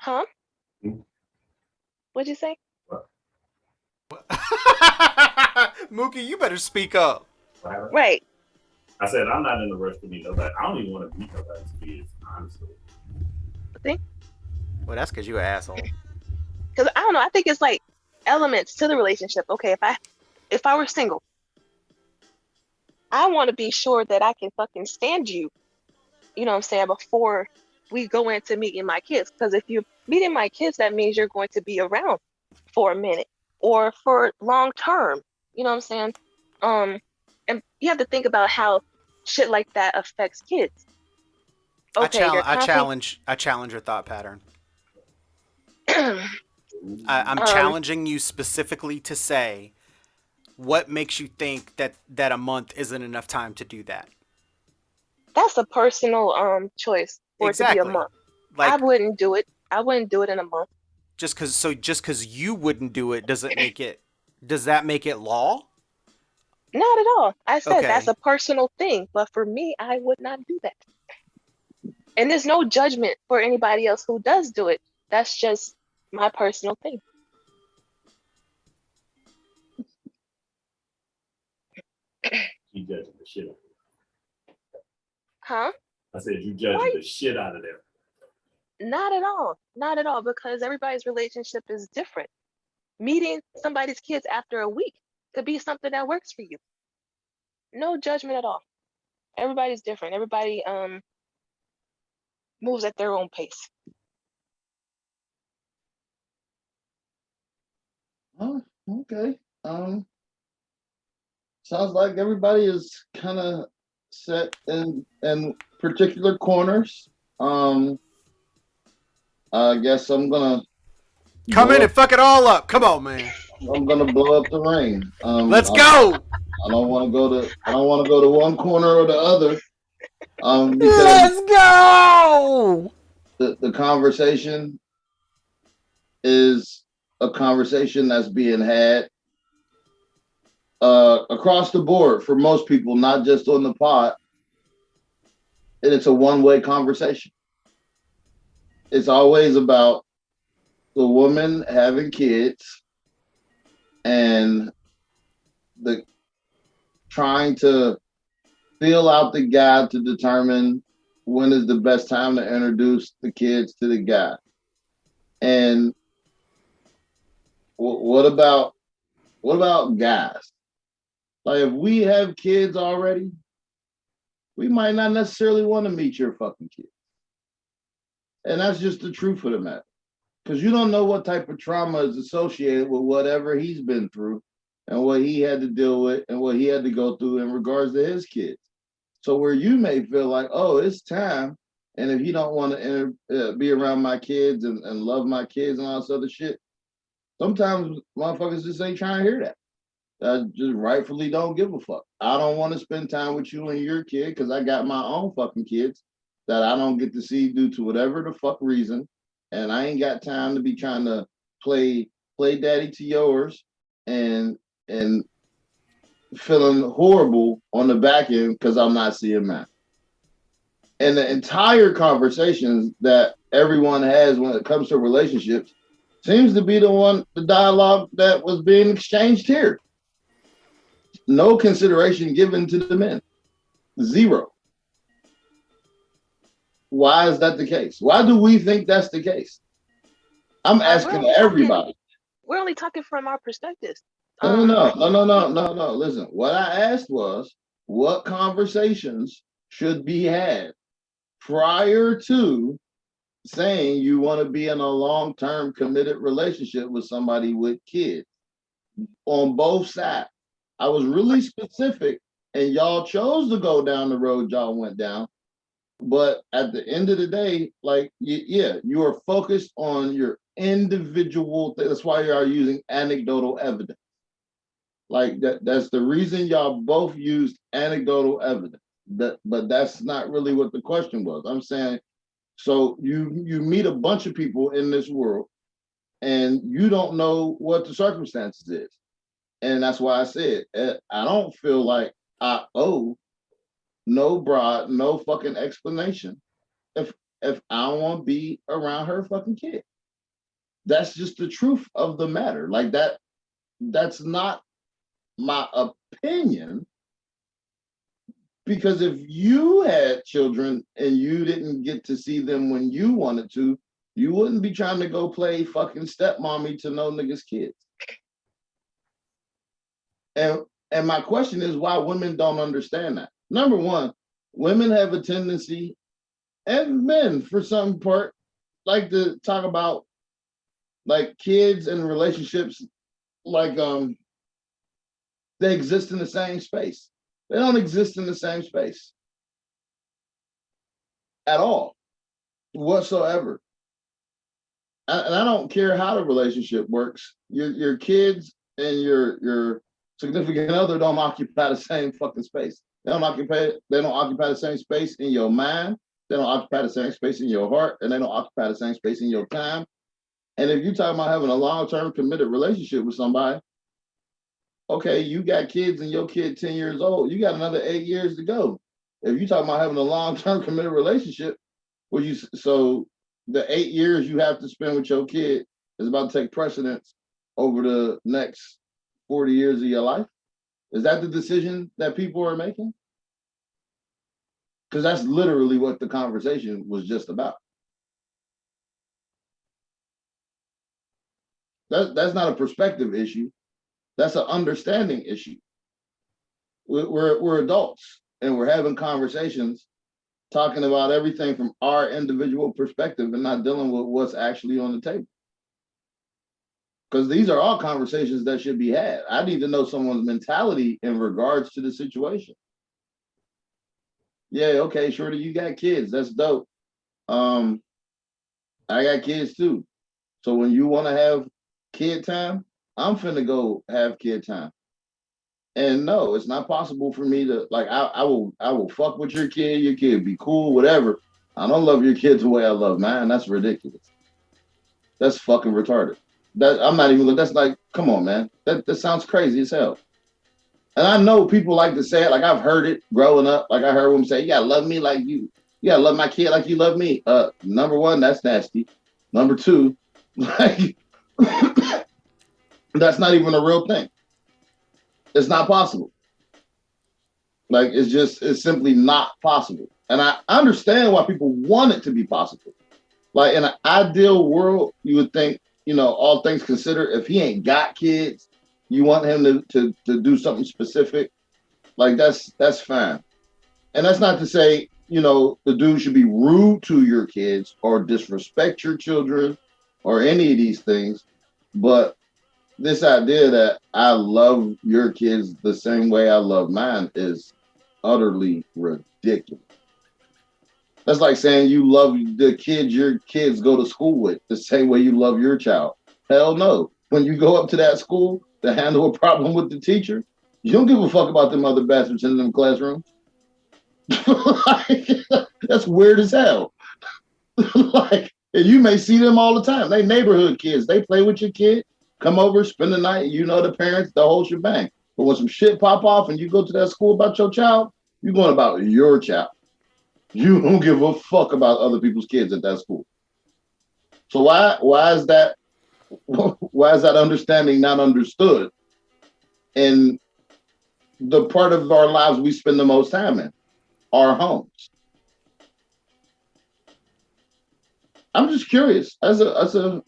Huh? Hmm. What'd you say? Mookie, you better speak up. Right. I said I'm not in a rush to meet nobody. I don't even want to meet nobody's kids, honestly. See? Well, that's because you an asshole. Because I don't know, I think it's like elements to the relationship. Okay, if I were single, I want to be sure that I can fucking stand you, you know what I'm saying, before we go into meeting my kids. Because if you're meeting my kids, that means you're going to be around for a minute or for long term. You know what I'm saying? And you have to think about how shit like that affects kids. Okay, they're constantly I challenge your thought pattern. um, I'm challenging you specifically to say what makes you think that a month isn't enough time to do that. that's a personal choice for it to be a Exactly. month. I Like wouldn't do it. I wouldn't do it in a month. just because you wouldn't do it doesn't make it. Does that make it law? Not at all. I said that's Okay. a personal thing, but for me, I would not do that. And there's no judgment for anybody else who does do it. That's just my personal thing. You judging the shit out of them. Huh? I said you judging Why? the shit out of them. Not at all. Not at all, because everybody's relationship is different. Meeting somebody's kids after a week could be something that works for you. No judgment at all. Everybody's different. Everybody moves at their own pace. Oh, okay. Sounds like everybody is kind of set in particular corners. I guess Come in blow and fuck it all up. Come on, man. I'm gonna blow up the ring. Let's go. I don't want to go to one corner or the other. Because Let's go. the conversation is a conversation that's being had across the board for most people, not just on the pod. And it's a one-way conversation. It's always about the woman having kids and the trying to feel out the guy to determine when is the best time to introduce the kids to the guy. And what about guys? Like if we have kids already, we might not necessarily want to meet your fucking kids. And that's just the truth of the matter. Because you don't know what type of trauma is associated with whatever he's been through and what he had to deal with and what he had to go through in regards to his kids. So where you may feel like, oh, it's time. And if you don't want to be around my kids and love my kids and all this other shit, sometimes motherfuckers just ain't trying to hear that. I just rightfully don't give a fuck. I don't want to spend time with you and your kid because I got my own fucking kids that I don't get to see due to whatever the fuck reason. And I ain't got time to be trying to play daddy to yours and feeling horrible on the back end because I'm not seeing man. And the entire conversations that everyone has when it comes to relationships seems to be the dialogue that was being exchanged here. No consideration given to the men. Zero. Why is that the case? Why do we think that's the case? I'm We're asking only talking. everybody. We're only talking from our perspectives. No, no, no, no, no, no, You, no, no. Listen, what I asked was what conversations should be had prior to saying you want to be in a long-term committed relationship with somebody with kids on both sides. I was really specific, and y'all chose to go down the road y'all went down. But at the end of the day, like, yeah, you are focused on your individual. That's why you are using anecdotal evidence. Like that's the reason y'all both used anecdotal evidence. But that's not really what the question was. I'm saying, so you meet a bunch of people in this world, and you don't know what the circumstances is, and that's why I said I don't feel like I owe no broad, no fucking explanation if I don't want to be around her fucking kid. That's just the truth of the matter. Like that. That's not my opinion. Because if you had children and you didn't get to see them when you wanted to, you wouldn't be trying to go play fucking stepmommy to no niggas' kids. And my question is why women don't understand that. Number one, women have a tendency, and men for some part, like to talk about like kids and relationships like they exist in the same space. They don't exist in the same space at all, whatsoever. And I don't care how the relationship works. Your kids and your significant other don't occupy the same fucking space. They don't occupy the same space in your mind. They don't occupy the same space in your heart, and they don't occupy the same space in your time. And if you're talking about having a long-term committed relationship with somebody, okay, you got kids and your kid 10 years old, you got another 8 years to go. If you're talking about having a long-term committed relationship, so the 8 years you have to spend with your kid is about to take precedence over the next 40 years of your life? Is that the decision that people are making? Because that's literally what the conversation was just about. That's not a perspective issue. That's an understanding issue. We're adults and we're having conversations talking about everything from our individual perspective and not dealing with what's actually on the table. Because these are all conversations that should be had. I need to know someone's mentality in regards to the situation. Yeah, okay, Shorty, you got kids. That's dope. I got kids too. So when you want to have kid time, I'm finna go have kid time. And no, it's not possible for me to like I will fuck with your kid be cool, whatever. I don't love your kids the way I love mine. That's ridiculous. That's fucking retarded. I'm not even that's like, come on, man. That sounds crazy as hell. And I know people like to say it, like I've heard it growing up. Like I heard them say, you gotta love me like you gotta love my kid like you love me. Number one, that's nasty. Number two, like that's not even a real thing. It's not possible. Like it's simply not possible. And I understand why people want it to be possible. Like in an ideal world, you would think, all things considered, if he ain't got kids, you want him to do something specific. Like that's fine. And that's not to say, the dude should be rude to your kids or disrespect your children or any of these things. But this idea that I love your kids the same way I love mine is utterly ridiculous. That's like saying you love the kids your kids go to school with the same way you love your child. Hell no. When you go up to that school to handle a problem with the teacher, you don't give a fuck about them other bastards in them classrooms. Like, that's weird as hell. Like, and you may see them all the time. They neighborhood kids. They play with your kid, come over, spend the night. You know the parents, the whole shebang. But when some shit pop off and you go to that school about your child, you're going about your child. You don't give a fuck about other people's kids at that school. So why is that understanding not understood in the part of our lives we spend the most time in, our homes? I'm just curious. I feel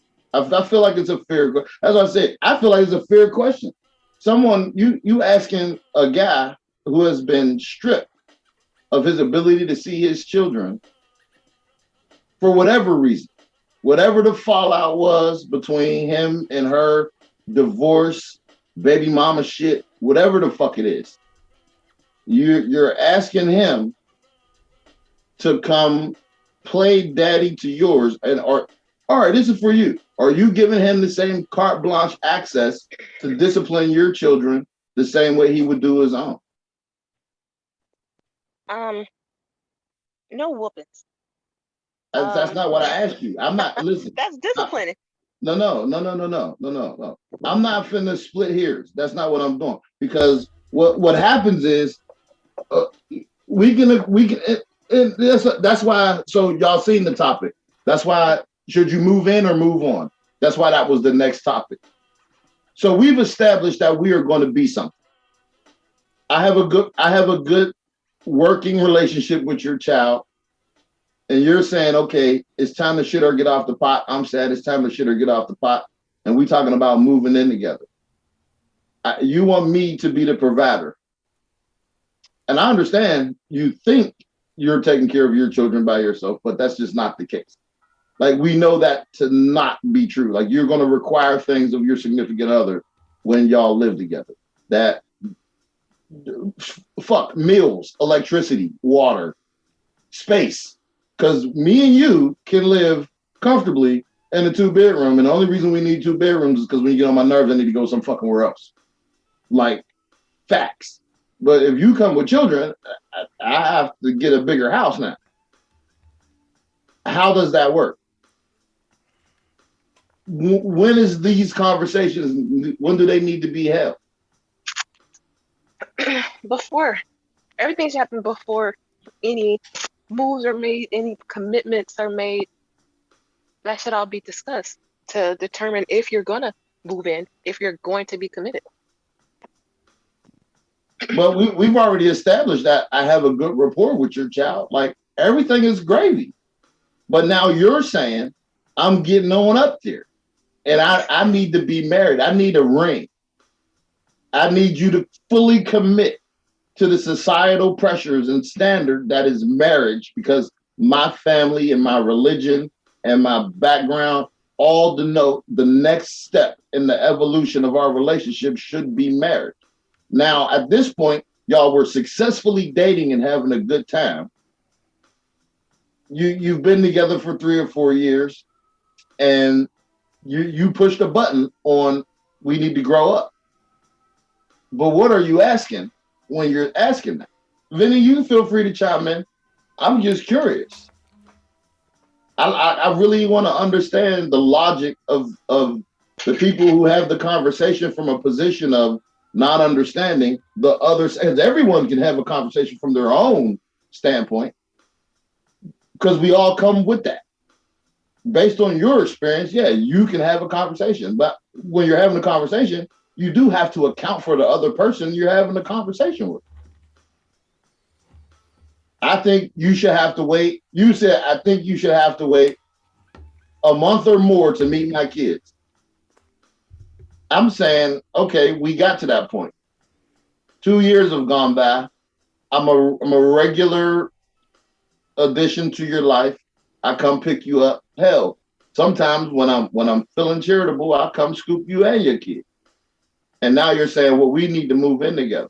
like it's a fair. As I said, I feel like it's a fair question. Someone you asking a guy who has been stripped of his ability to see his children for whatever reason, whatever the fallout was between him and her, divorce, baby mama shit, whatever the fuck it is, you're asking him to come play daddy to yours, and all right, this is for you. Are you giving him the same carte blanche access to discipline your children the same way he would do his own? No whoopings. That's not what I asked you. I'm not, listen. That's disciplining. No. I'm not finna split hairs. That's not what I'm doing. Because what happens is we can and that's why. So y'all seen the topic. That's why should you move in or move on? That's why that was the next topic. So we've established that we are going to be something. I have a good working relationship with your child. And you're saying, okay, it's time to shit or get off the pot. I'm sad it's time to shit or get off the pot. And we talking about moving in together. You want me to be the provider. And I understand you think you're taking care of your children by yourself, but that's just not the case. Like, we know that to not be true. Like, you're going to require things of your significant other when y'all live together. That, fuck, meals, electricity, water, space. Because me and you can live comfortably in a 2-bedroom, and the only reason we need 2 bedrooms is because when you get on my nerves, I need to go some fucking where else. Like, facts. But if you come with children, I have to get a bigger house now. How does that work? When is these conversations, when do they need to be held? Before. Everything's happened before any moves are made, any commitments are made. That should all be discussed to determine if you're gonna move in, if you're going to be committed. But we've already established that I have a good rapport with your child. Like, everything is gravy. But now you're saying I'm getting on up there, and I need to be married. I need a ring. I need you to fully commit to the societal pressures and standard that is marriage, because my family and my religion and my background all denote the next step in the evolution of our relationship should be marriage. Now, at this point, y'all were successfully dating and having a good time. You've been together for 3 or 4 years, and you pushed a button on we need to grow up. But what are you asking when you're asking that? Vinny, you feel free to chime in. I'm just curious. I really want to understand the logic of the people who have the conversation from a position of not understanding the other. And everyone can have a conversation from their own standpoint, because we all come with that. Based on your experience, yeah, you can have a conversation. But when you're having a conversation, you do have to account for the other person you're having a conversation with. I think you should have to wait. You said, I think you should have to wait a month or more to meet my kids. I'm saying, okay, we got to that point. 2 years have gone by. I'm a regular addition to your life. I come pick you up. Hell, sometimes when I'm feeling charitable, I come scoop you and your kid. And now you're saying, well, we need to move in together,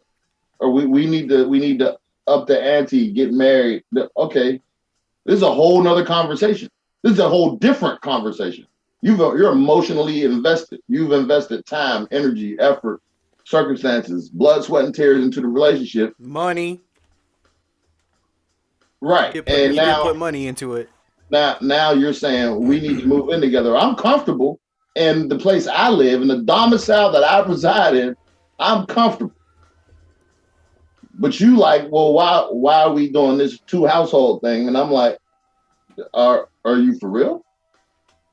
or we need to up the ante, get married. Okay, this is a whole nother conversation. This is a whole different conversation. You're emotionally invested. You've invested time, energy, effort, circumstances, blood, sweat, and tears into the relationship. Money. Right. And now put money into it. Now you're saying we need to move in together. I'm comfortable in the place I live, in the domicile that I reside in. I'm comfortable. But you like, well, why are we doing this two household thing? And I'm like, are you for real?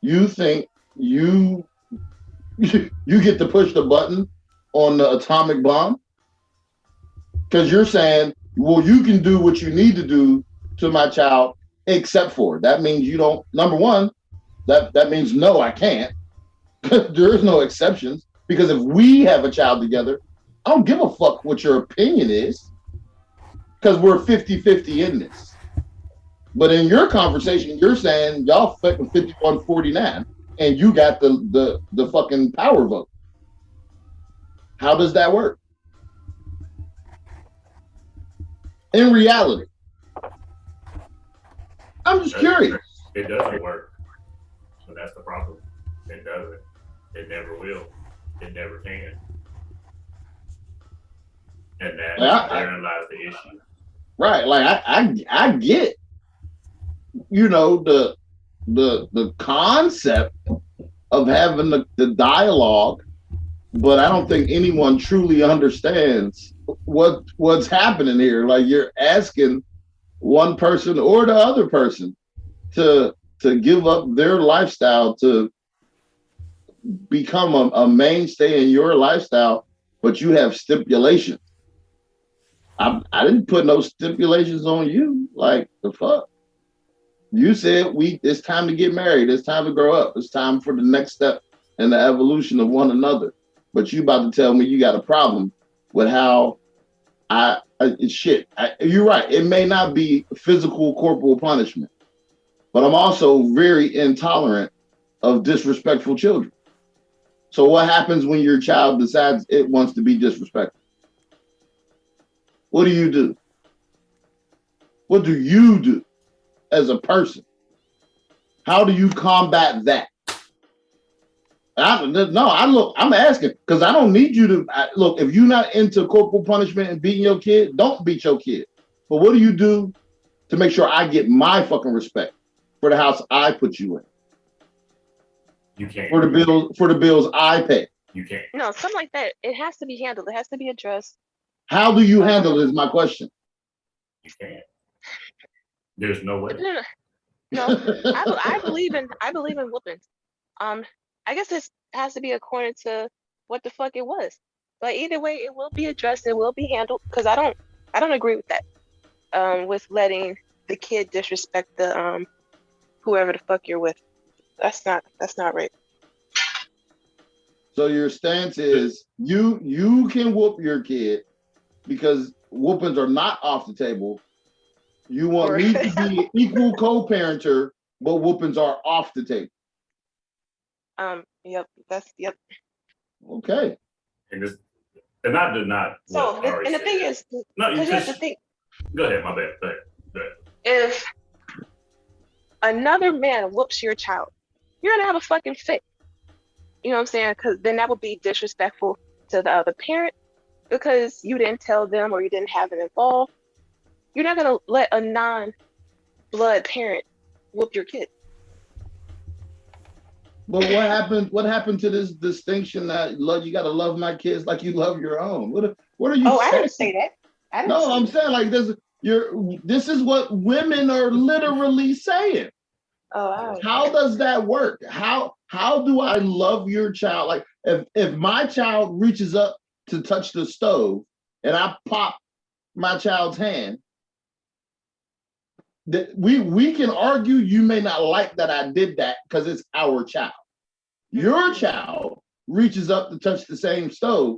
You think you you get to push the button on the atomic bomb? Because you're saying, well, you can do what you need to do to my child, except for that means you don't. Number one, that means no, I can't. There is no exceptions because if we have a child together, I don't give a fuck what your opinion is because we're 50-50 in this. But in your conversation, you're saying y'all fucking 51-49 and you got the fucking power vote. How does that work? In reality. I'm just curious. It doesn't work. So that's the problem. It doesn't. It never will. It never can. And therein lies the issue. Right. Like I get, you know, the concept of having the dialogue, but I don't think anyone truly understands what's happening here. Like you're asking one person or the other person to give up their lifestyle to become a mainstay in your lifestyle, but you have stipulations. I didn't put no stipulations on you. Like the fuck. You said it's time to get married. It's time to grow up. It's time for the next step in the evolution of one another. But you about to tell me you got a problem with how you're right. It may not be physical corporal punishment, but I'm also very intolerant of disrespectful children. So what happens when your child decides it wants to be disrespectful? What do you do? What do you do as a person? How do you combat that? I'm asking because I don't need you to look. If you're not into corporal punishment and beating your kid, don't beat your kid. But what do you do to make sure I get my fucking respect for the house I put you in? You can't. For the bills I pay. You can't. No, something like that. It has to be handled. It has to be addressed. How do you handle it is my question. You can't. There's no way. No, I believe in whoopings. I guess this has to be according to what the fuck it was. But either way, it will be addressed. It will be handled because I don't agree with that. With letting the kid disrespect the whoever the fuck you're with. That's not right. So your stance is you can whoop your kid because whoopings are not off the table. You want me to be an equal co-parenter, but whoopings are off the table. Yep. Okay. And I did not. So and the thing is, no, you just go ahead. My bad. Go ahead. If another man whoops your child, you're gonna have a fucking fit. You know what I'm saying? Because then that would be disrespectful to the other parent because you didn't tell them or you didn't have them involved. You're not gonna let a non-blood parent whoop your kid. But what happened to this distinction that you gotta love my kids like you love your own? What are you saying? I didn't say that. I'm saying like this is what women are literally saying. Oh, how does that work? How do I love your child? Like if my child reaches up to touch the stove and I pop my child's hand, we can argue you may not like that I did that because it's our child. Your child reaches up to touch the same stove.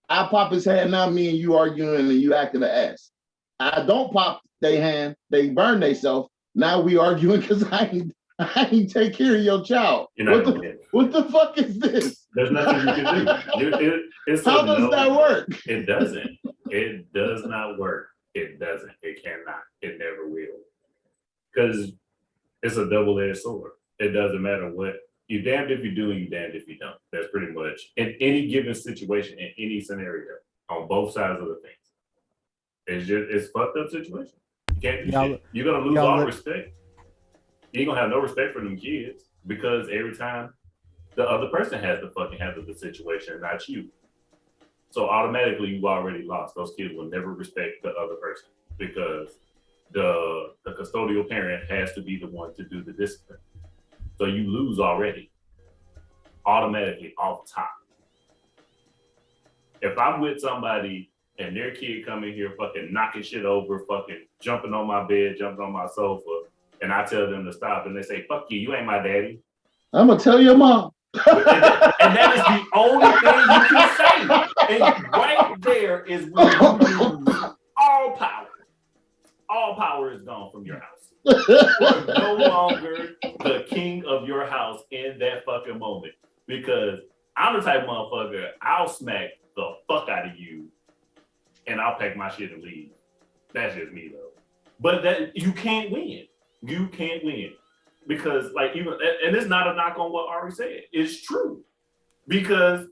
I pop his hand, now me and you arguing and you acting an ass. I don't pop their hand, they burn themselves. Now we arguing because I ain't take care of your child. What the fuck is this? There's nothing you can do. How does that work? It doesn't. It does not work. It doesn't. It cannot. It never will. Because it's a double-edged sword. It doesn't matter what. You're damned if you do and you're damned if you don't. That's pretty much in any given situation, in any scenario, on both sides of the fence. It's fucked up situation. You can't do shit. You're gonna lose all respect. You ain't gonna have no respect for them kids because every time the other person has to fucking handle the situation, not you. So automatically you already lost. Those kids will never respect the other person because the custodial parent has to be the one to do the discipline. So you lose already, automatically off top. If I'm with somebody and their kid come in here fucking knocking shit over, fucking jumping on my bed, jumping on my sofa, and I tell them to stop, and they say, "Fuck you, you ain't my daddy." I'm gonna tell your mom. And that is the only thing you can say. And right there is where you lose all power. All power is gone from your house. You're no longer the king of your house in that fucking moment. Because I'm the type of motherfucker, I'll smack the fuck out of you and I'll pack my shit and leave. That's just me though. But that you can't win. You can't win. Because like even and it's not a knock on what Ari said. It's true. Because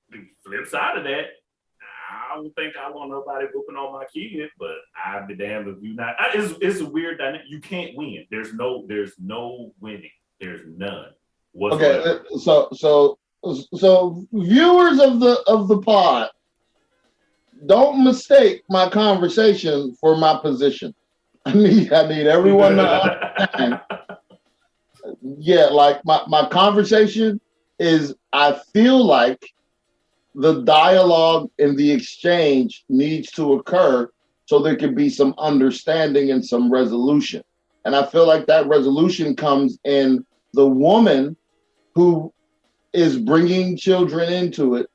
the flip side of that, I don't think I want nobody whooping on my kid, but I'd be damned if you not. It's a weird dynamic. You can't win. There's no winning. There's none whatsoever. Okay, so viewers of the pod, don't mistake my conversation for my position. I need everyone to understand. Yeah, like my conversation is, I feel like the dialogue and the exchange needs to occur so there can be some understanding and some resolution. And I feel like that resolution comes in the woman who is bringing children into it,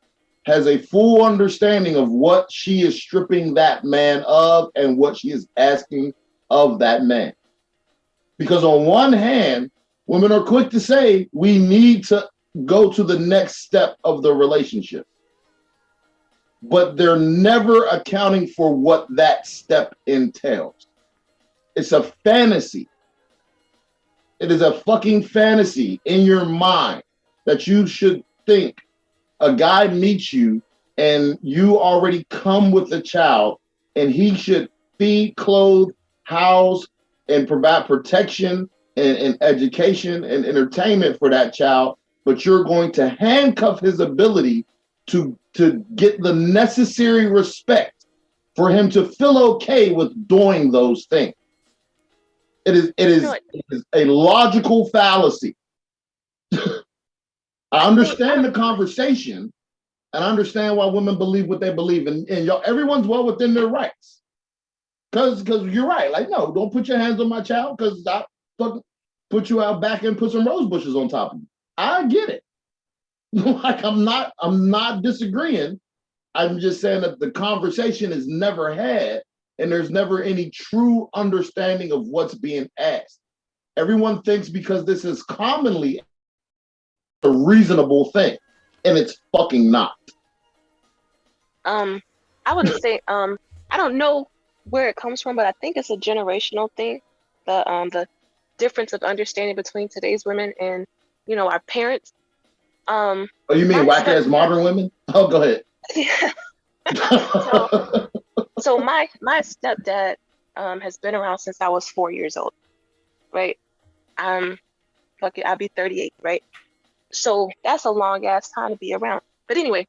has a full understanding of what she is stripping that man of and what she is asking of that man. Because on one hand, women are quick to say, we need to go to the next step of the relationship. But they're never accounting for what that step entails. It's a fantasy. It is a fucking fantasy in your mind that you should think a guy meets you and you already come with a child and he should feed, clothe, house, and provide protection and education and entertainment for that child, but you're going to handcuff his ability to get the necessary respect for him to feel okay with doing those things. It is a logical fallacy. I understand the conversation and I understand why women believe what they believe, and y'all, everyone's well within their rights. Cause you're right. Like, no, don't put your hands on my child because I fucking put you out back and put some rose bushes on top of you. I get it. Like I'm not disagreeing. I'm just saying that the conversation is never had and there's never any true understanding of what's being asked. Everyone thinks because this is commonly a reasonable thing, and it's fucking not. I would say, I don't know where it comes from, but I think it's a generational thing. The difference of understanding between today's women and, our parents. Oh, you mean whack ass modern women? Oh, go ahead. Yeah. So my stepdad has been around since I was 4 years old, right? I'll be 38, right? So that's a long ass time to be around. But anyway,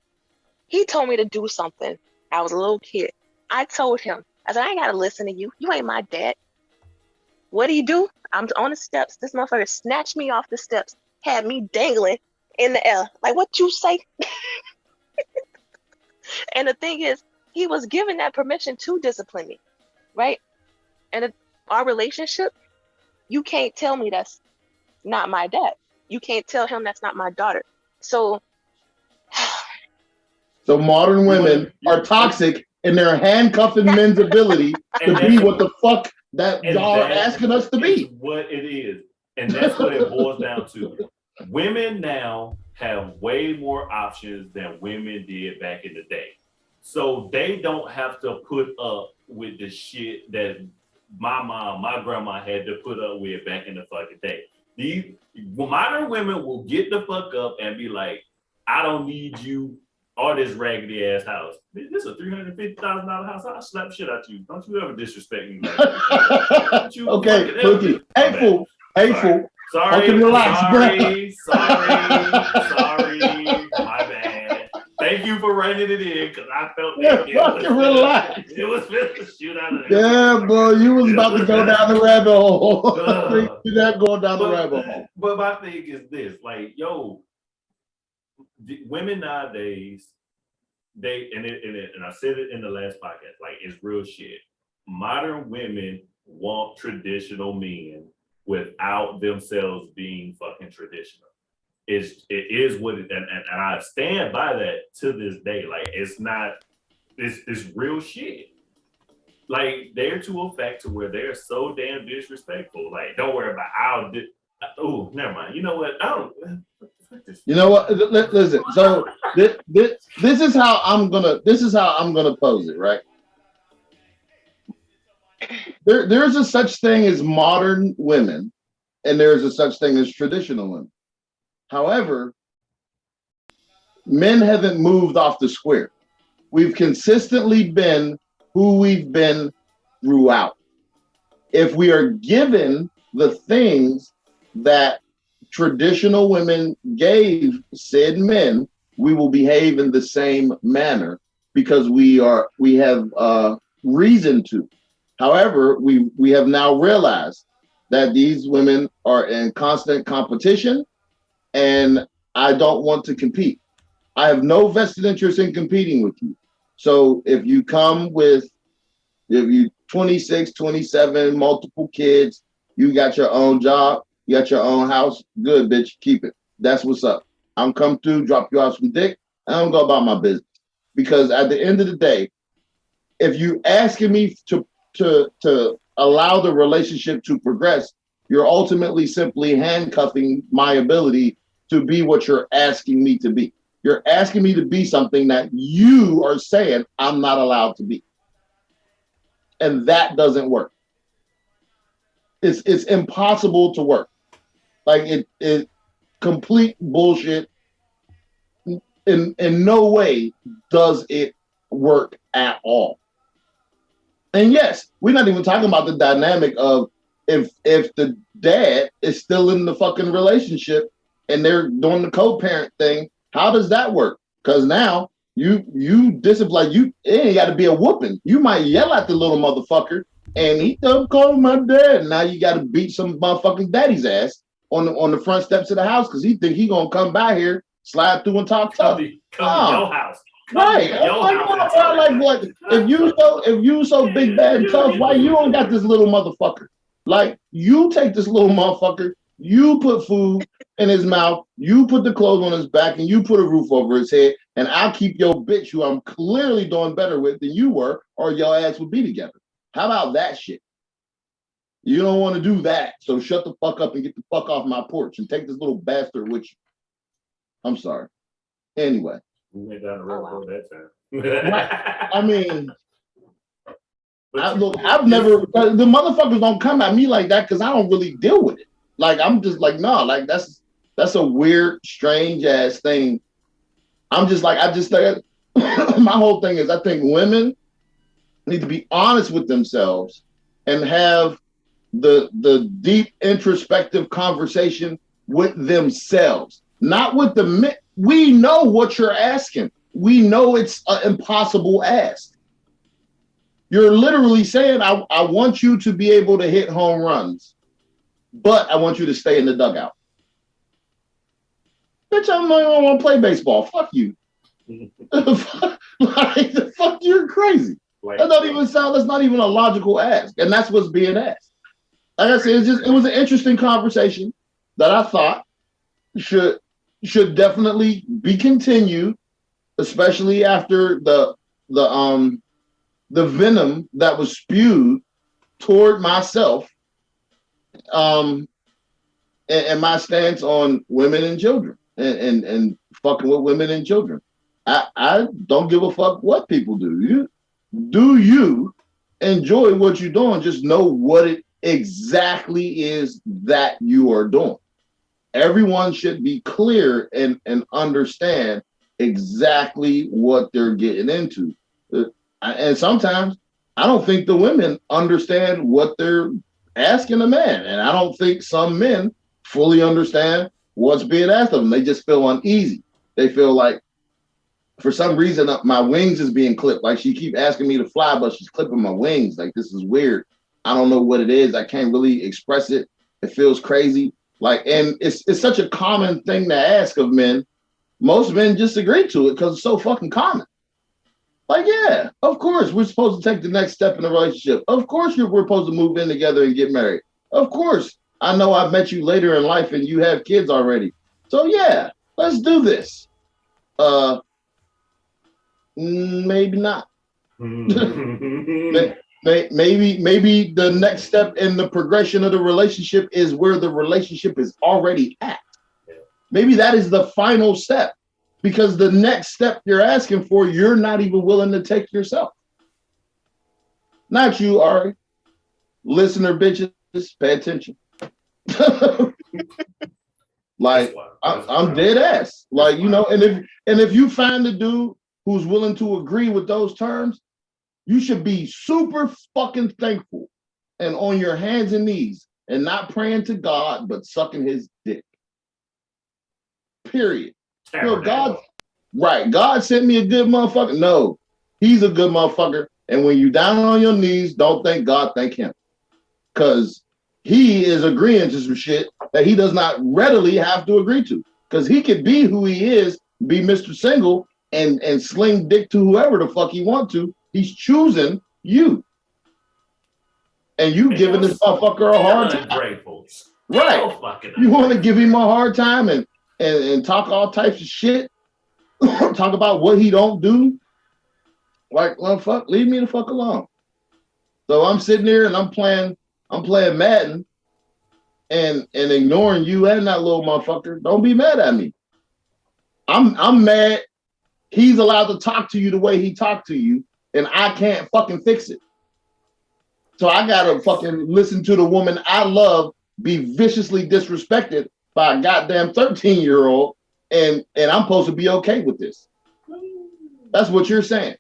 he told me to do something. I was a little kid. I told him, I said, I ain't gotta listen to you. You ain't my dad. What do you do? I'm on the steps. This motherfucker snatched me off the steps, had me dangling in the air. Like, what you say? And the thing is, he was given that permission to discipline me, right? And our relationship, you can't tell me that's not my dad. You can't tell him that's not my daughter. So modern women are toxic and they're handcuffing men's ability to be what the fuck that y'all are asking us to be. What it is. And that's what it boils down to. Women now have way more options than women did back in the day. So they don't have to put up with the shit that my grandma had to put up with back in the fucking day. These modern women will get the fuck up and be like, I don't need you or this raggedy ass house. This is a $350,000 house. I'll slap shit out you. Don't you ever disrespect me. Okay, Cookie. Hateful. Sorry. Relax, sorry. My bad. Thank you for writing it in because I felt Yeah, fucking relax. It was fit to shoot out of there. Yeah, bro, you was about to go down the rabbit hole. You're not going down the But, rabbit hole. but my thing is this: like, yo, women nowadays, and I said it in the last podcast, like it's real shit. Modern women want traditional men without themselves being fucking traditional. It is what it, and I stand by that to this day. Like it's not, it's real shit. Like they're to a fact to where they're so damn disrespectful. Like don't worry about oh, never mind. You know what? You know what? Listen. So this is how I'm gonna pose it. Right? There's a such thing as modern women, and there's a such thing as traditional women. However, men haven't moved off the square. We've consistently been who we've been throughout. If we are given the things that traditional women gave said men, we will behave in the same manner because we have reason to. However, we have now realized that these women are in constant competition, and I don't want to compete. I have no vested interest in competing with you. So if you 26, 27, multiple kids, you got your own job, you got your own house, good, bitch, keep it. That's what's up. I'm come through, drop you off some dick, and I'm go about my business. Because at the end of the day, if you asking me to allow the relationship to progress, you're ultimately simply handcuffing my ability to be what you're asking me to be. You're asking me to be something that you are saying I'm not allowed to be. And that doesn't work. It's impossible to work. Like it complete bullshit. In no way does it work at all. And yes, we're not even talking about the dynamic of if the dad is still in the fucking relationship and they're doing the co-parent thing, how does that work? Because now you discipline, it ain't got to be a whooping. You might yell at the little motherfucker and he don't call my dad. Now you got to beat some motherfucking daddy's ass on the front steps of the house because he think he gonna come by here, slide through and talk tough. Come to your house. Right. Like what? If you so big bad and tough, why you don't got this little motherfucker? Like you take this little motherfucker, you put food in his mouth, you put the clothes on his back, and you put a roof over his head, and I'll keep your bitch who I'm clearly doing better with than you were, or your ass would be together. How about that shit? You don't want to do that, so shut the fuck up and get the fuck off my porch and take this little bastard with you. I'm sorry. Anyway. We went down the railroad that time. Right. I mean, I've never, the motherfuckers don't come at me like that because I don't really deal with it. Like, I'm just like, no, like that's a weird, strange ass thing. I'm just like, my whole thing is I think women need to be honest with themselves and have the deep introspective conversation with themselves, not with the men. We know what you're asking. We know it's an impossible ask. You're literally saying, I want you to be able to hit home runs, but I want you to stay in the dugout. Bitch, I don't want to play baseball. Fuck you. Like, the fuck, you're crazy. That's not even a logical ask. And that's what's being asked. Like I said, it was an interesting conversation that I thought should definitely be continued, especially after the venom that was spewed toward myself, and my stance on women and children and fucking with women and children. I don't give a fuck what people do. You enjoy what you're doing, just know what it exactly is that you are doing. Everyone should be clear and understand exactly what they're getting into. And sometimes I don't think the women understand what they're asking a man. And I don't think some men fully understand what's being asked of them. They just feel uneasy. They feel like, For some reason, my wings is being clipped. Like she keep asking me to fly, but she's clipping my wings. Like this is weird. I don't know what it is. I can't really express it. It feels crazy. Like, and it's such a common thing to ask of men. Most men just agree to it because it's so fucking common. Like, yeah, of course we're supposed to take the next step in a relationship. Of course we're supposed to move in together and get married. Of course, I know I've met you later in life and you have kids already. So yeah, let's do this. Maybe not. maybe the next step in the progression of the relationship is where the relationship is already at. Maybe that is the final step, because the next step you're asking for, you're not even willing to take yourself. Not you, Ari. Listener bitches, pay attention. Like I'm dead ass. Like, you know, and if you find a dude who's willing to agree with those terms, you should be super fucking thankful and on your hands and knees and not praying to God, but sucking his dick. Period. You know, God sent me a good motherfucker. No, he's a good motherfucker. And when you down on your knees, don't thank God, thank him. Because he is agreeing to some shit that he does not readily have to agree to. Because he could be who he is, be Mr. Single, and sling dick to whoever the fuck he want to. He's choosing you. And you giving this motherfucker a hard time. Ungrateful. Right. You want to give him a hard time and talk all types of shit. Talk about what he don't do. Like, well, fuck, leave me the fuck alone. So I'm sitting there and I'm playing Madden and ignoring you and that little motherfucker. Don't be mad at me. I'm mad. He's allowed to talk to you the way he talked to you, and I can't fucking fix it. So I gotta fucking listen to the woman I love be viciously disrespected by a goddamn 13-year-old, and I'm supposed to be okay with this. That's what you're saying.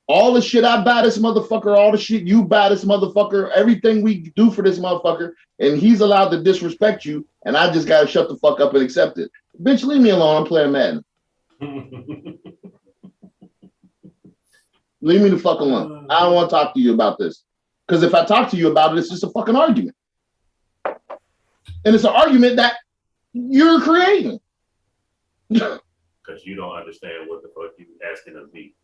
All the shit I buy this motherfucker, all the shit you buy this motherfucker, everything we do for this motherfucker, and he's allowed to disrespect you, and I just gotta shut the fuck up and accept it. Bitch, leave me alone. I'm playing Madden. Leave me the fuck alone. I don't want to talk to you about this. Because if I talk to you about it, it's just a fucking argument. And it's an argument that you're creating. Because you don't understand what the fuck you asking of me.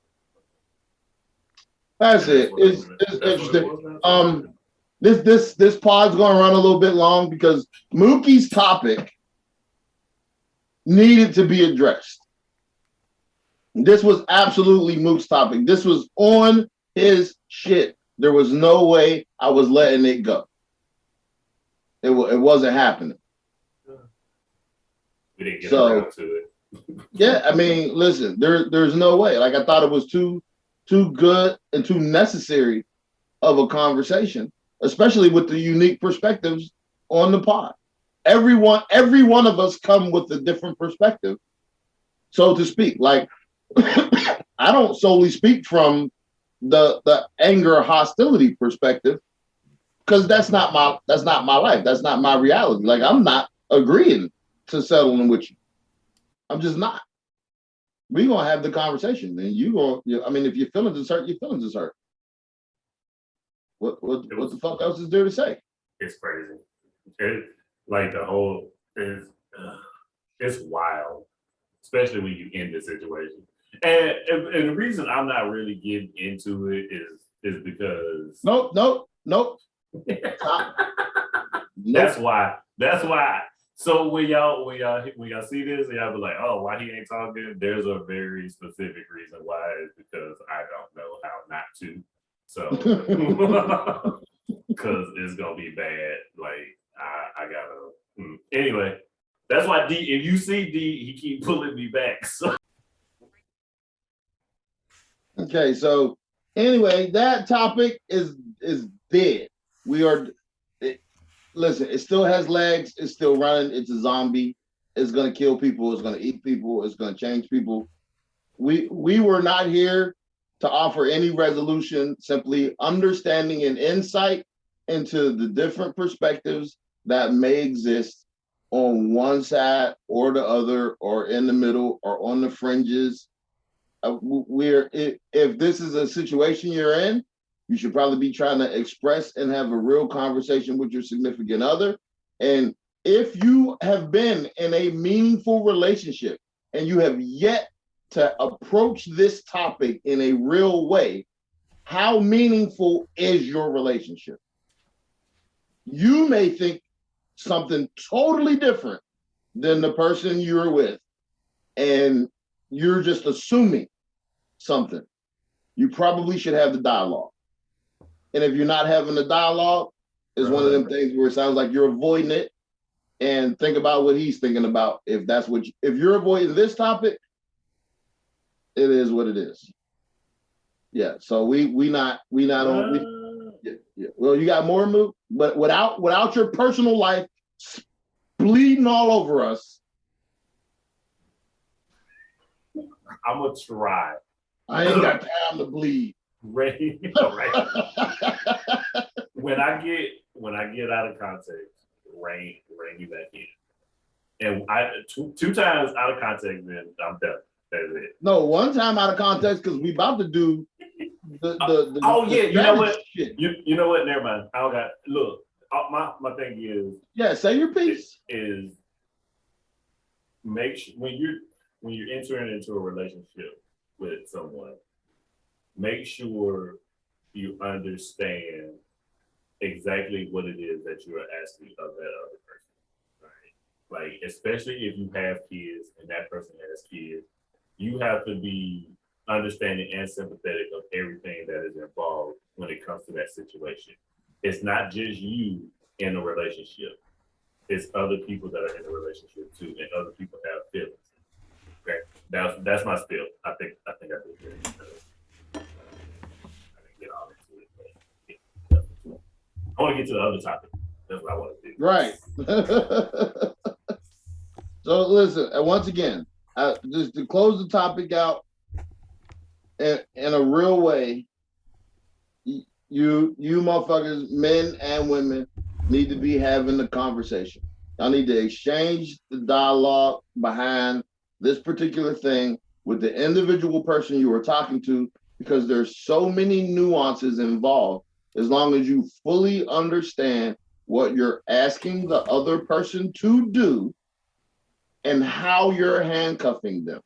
That's it. It's interesting. This pod's going to run a little bit long because Mookie's topic needed to be addressed. This was absolutely Mook's topic. This was on his shit. There was no way I was letting it go. It wasn't happening. We didn't get around to it. Yeah, I mean, listen, there's no way. Like, I thought it was too good and too necessary of a conversation, especially with the unique perspectives on the pod. Every one of us come with a different perspective, so to speak. Like, I don't solely speak from the anger or hostility perspective, because that's not my life. That's not my reality. Like, I'm not agreeing to settling with you. I'm just not. We're gonna have the conversation. And I mean, if your feelings is hurt, your feelings is hurt. What the fuck else is there to say? It's crazy. Like the whole it's wild, especially when you end the situation. And the reason I'm not really getting into it is because nope. That's why. So when y'all see this, and y'all be like, oh, why he ain't talking? There's a very specific reason why. It's because I don't know how not to. So because it's gonna be bad. Like I gotta. Anyway, that's why D. If you see D, he keep pulling me back. So. Okay, so anyway, that topic is dead. Listen, it still has legs. It's still running. It's a zombie. It's going to kill people. It's going to eat people. It's going to change people. We were not here to offer any resolution, simply understanding and insight into the different perspectives that may exist on one side or the other, or in the middle, or on the fringes, if this is a situation you're in, you should probably be trying to express and have a real conversation with your significant other. And if you have been in a meaningful relationship and you have yet to approach this topic in a real way, how meaningful is your relationship? You may think something totally different than the person you're with, and you're just assuming something. You probably should have the dialogue. And if you're not having the dialogue, it's one of them things where it sounds like you're avoiding it. And think about what he's thinking about. If you're avoiding this topic, it is what it is. Yeah. So we not on. Yeah. Well, you got more move, but without your personal life bleeding all over us. I'm gonna try. I ain't got time to bleed. Ray, right. When I get out of context, rein you back in. And I two times out of context, then I'm done. That's it. No, one time out of context because we about to do the you know what? Shit. You know what? Never mind. I don't got look. My thing is say your piece. Is make sure when you're entering into a relationship with someone, make sure you understand exactly what it is that you are asking of that other person, right? Like, especially if you have kids and that person has kids, you have to be understanding and sympathetic of everything that is involved when it comes to that situation. It's not just you in a relationship. It's other people that are in a relationship too, and other people have feelings. Okay, that's my spiel. I think I did good. I didn't get all into it, but I want to get to the other topic. That's what I want to do. Right. So listen, and once again, just to close the topic out in a real way, you motherfuckers, men and women, need to be having the conversation. Y'all need to exchange the dialogue behind this particular thing with the individual person you are talking to, because there's so many nuances involved. As long as you fully understand what you're asking the other person to do and how you're handcuffing them,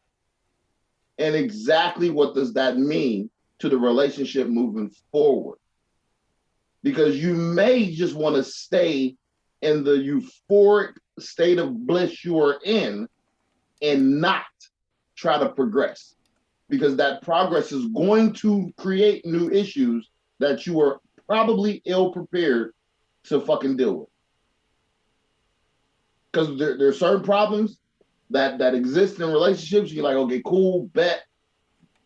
and exactly what does that mean to the relationship moving forward. Because you may just want to stay in the euphoric state of bliss you are in and not try to progress, because that progress is going to create new issues that you are probably ill prepared to fucking deal with. Because there are certain problems that exist in relationships. You're like, okay, cool, bet,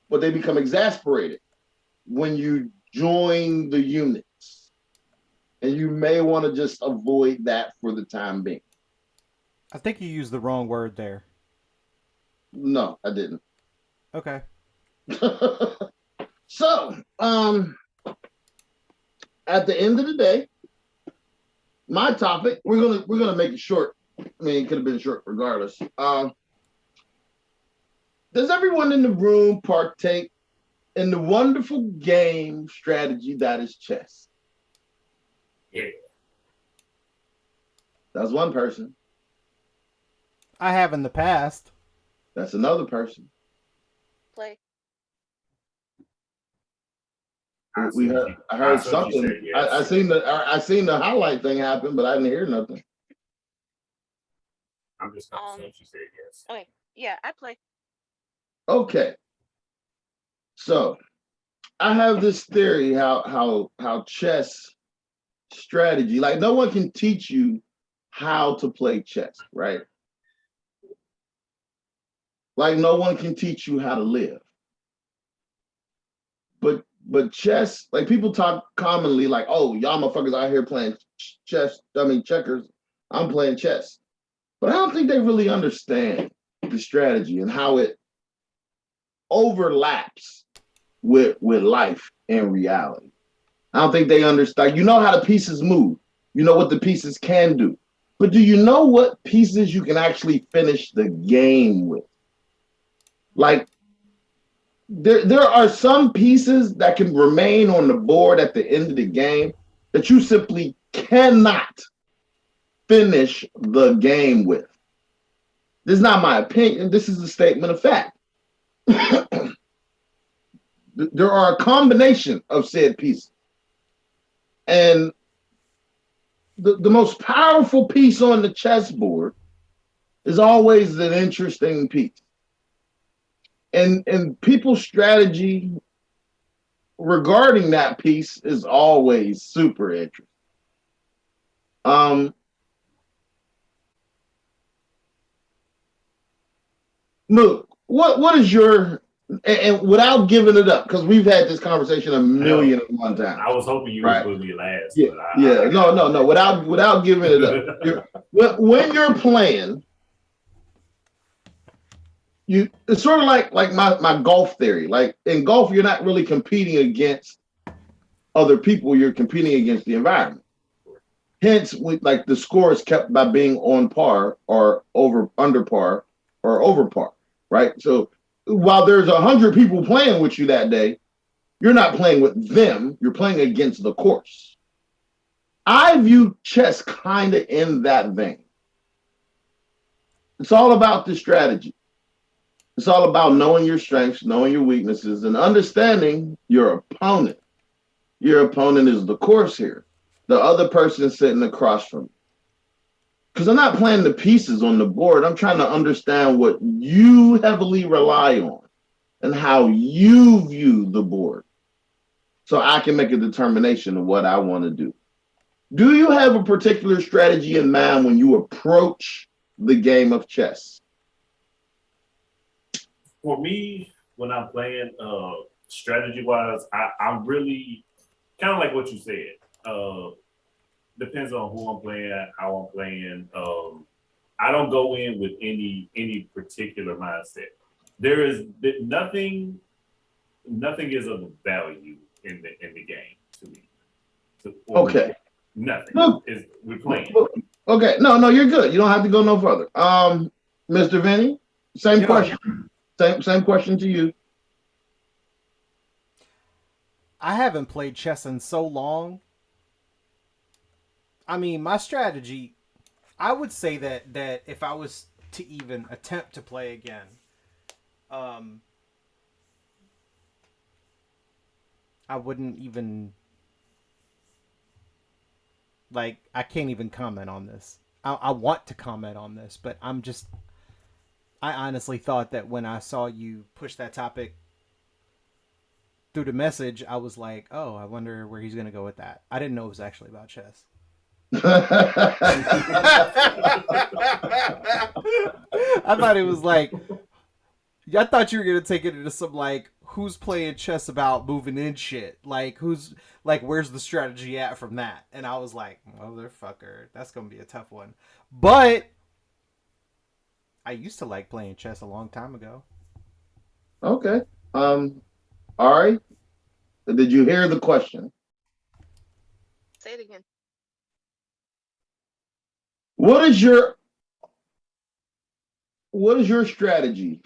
but they become exasperated when you join the units, and you may want to just avoid that for the time being. I think you used the wrong word there. No, I didn't. Okay. So, at the end of the day, my topic, we're gonna make it short. I mean, it could have been short regardless. Does everyone in the room partake in the wonderful game strategy that is chess? Yeah. That's one person. I have in the past. That's another person. Play. I heard something. Yes. I seen the highlight thing happen, but I didn't hear nothing. I'm just gonna assume she said yes. Okay. Yeah, I play. Okay. So I have this theory how chess strategy, like no one can teach you how to play chess, right? Like no one can teach you how to live. But chess, like people talk commonly like, oh, y'all motherfuckers out here playing checkers. I'm playing chess. But I don't think they really understand the strategy and how it overlaps with life and reality. I don't think they understand. You know how the pieces move. You know what the pieces can do. But do you know what pieces you can actually finish the game with? Like there are some pieces that can remain on the board at the end of the game that you simply cannot finish the game with. This is not my opinion. This is a statement of fact. There are a combination of said pieces. And the most powerful piece on the chessboard is always an interesting piece. And people's strategy regarding that piece is always super interesting. Look, what is your, and without giving it up, because we've had this conversation a million and one times. I was hoping you right? would put me last. Yeah, But no. Without giving it up. When you're playing, it's sort of like my golf theory. Like in golf, you're not really competing against other people. You're competing against the environment. Hence, like the score is kept by being on par or under par or over par, right? So while there's 100 people playing with you that day, you're not playing with them. You're playing against the course. I view chess kind of in that vein. It's all about the strategy. It's all about knowing your strengths, knowing your weaknesses, and understanding your opponent. Your opponent is the course here. The other person is sitting across from you. Because I'm not playing the pieces on the board. I'm trying to understand what you heavily rely on and how you view the board. So I can make a determination of what I want to do. Do you have a particular strategy in mind when you approach the game of chess? For me, when I'm playing strategy-wise, I'm really kind of like what you said. Depends on who I'm playing, how I'm playing. I don't go in with any particular mindset. There is nothing is of value in the game to me. Okay. Nothing. We're playing. Okay. No, you're good. You don't have to go no further. Mr. Vinny, same question. Same question to you. I haven't played chess in so long. I mean, my strategy, I would say that if I was to even attempt to play again, I wouldn't even, like, I can't even comment on this. I want to comment on this, but I honestly thought that when I saw you push that topic through the message, I was like, oh, I wonder where he's going to go with that. I didn't know it was actually about chess. I thought it was like, I thought you were gonna take it into some like who's playing chess about moving in shit, like where's the strategy at from that, and I was like, motherfucker, that's gonna be a tough one. But I used to like playing chess a long time ago. Okay. All right. Did you hear the question? Say it again. What is your strategy?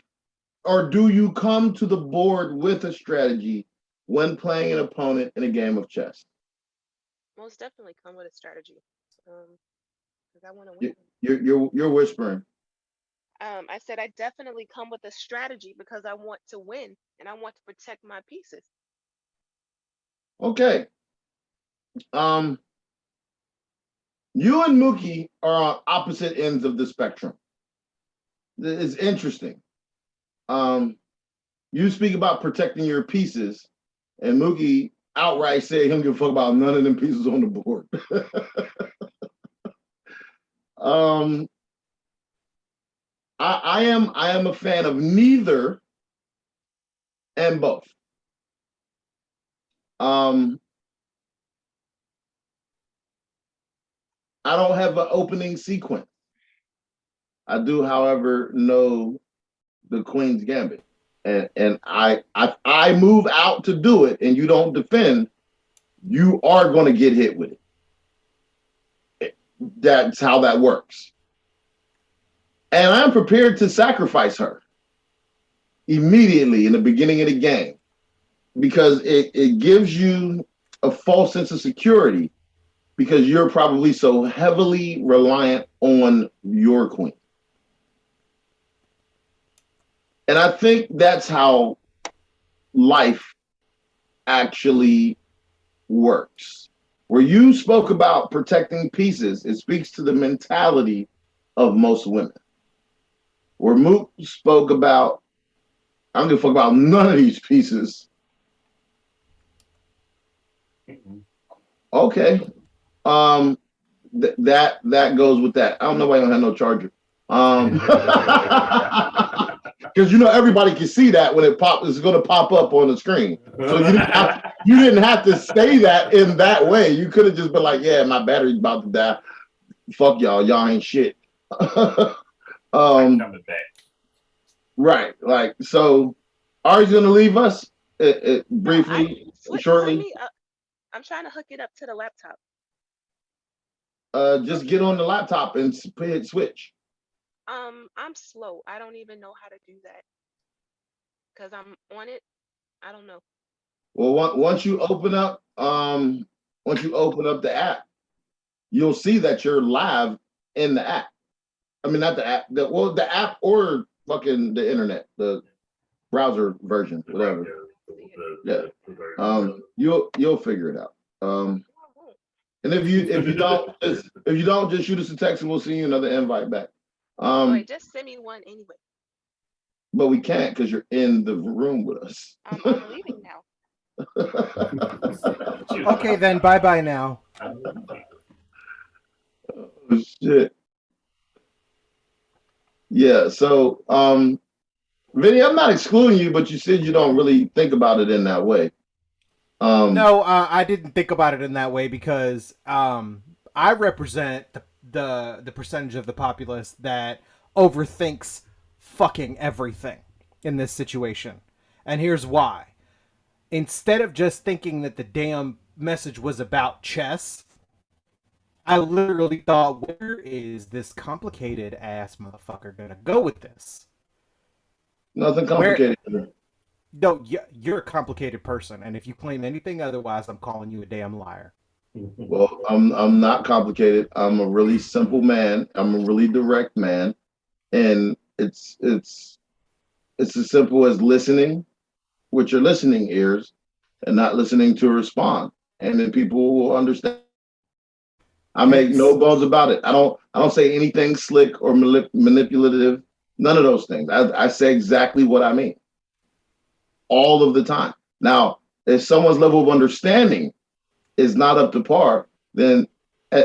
Or do you come to the board with a strategy when playing an opponent in a game of chess? Most definitely come with a strategy. Because I want to win. You're whispering. I said I definitely come with a strategy because I want to win and I want to protect my pieces. Okay. You and Mookie are on opposite ends of the spectrum. It's interesting. You speak about protecting your pieces, and Mookie outright said he don't give a fuck about none of them pieces on the board. I am a fan of neither and both. I don't have an opening sequence. I do, however, know the Queen's Gambit. And I move out to do it and you don't defend, you are going to get hit with it. That's how that works. And I'm prepared to sacrifice her. immediately in the beginning of the game because it gives you a false sense of security because you're probably so heavily reliant on your queen. And I think that's how life actually works. Where you spoke about protecting pieces, it speaks to the mentality of most women. Where Mook spoke about, I don't give a fuck about none of these pieces. Okay. That goes with that. I don't know why I don't have no charger. Because everybody can see that when it's going to pop up on the screen. So you didn't have to say that in that way. You could have just been like, "Yeah, my battery's about to die. Fuck y'all. Y'all ain't shit." I'm coming back. Right. Like so. Ari's going to leave us briefly, shortly. I'm trying to hook it up to the laptop. Just get on the laptop and hit switch. I'm slow. I don't even know how to do that. Cause I'm on it. I don't know. Well, once you open up the app, you'll see that you're live in the app. I mean, not the app. The app or fucking the internet, the browser version, whatever. Yeah. You'll figure it out. And if you don't just shoot us a text and we'll send you another invite back. Wait, just send me one anyway. But we can't because you're in the room with us. I'm leaving now. Okay, then bye now. Oh, shit. Yeah. So, Vinny, I'm not excluding you, but you said you don't really think about it in that way. No, I didn't think about it in that way because I represent the percentage of the populace that overthinks fucking everything in this situation. And here's why. Instead of just thinking that the damn message was about chess, I literally thought, where is this complicated ass motherfucker gonna go with this? Nothing complicated. No, you're a complicated person, and if you claim anything otherwise, I'm calling you a damn liar. Well, I'm not complicated. I'm a really simple man. I'm a really direct man, and it's as simple as listening with your listening ears and not listening to respond, and then people will understand. I make no bones about it. I don't say anything slick or manipulative. None of those things. I say exactly what I mean all of the time. Now, if someone's level of understanding is not up to par, then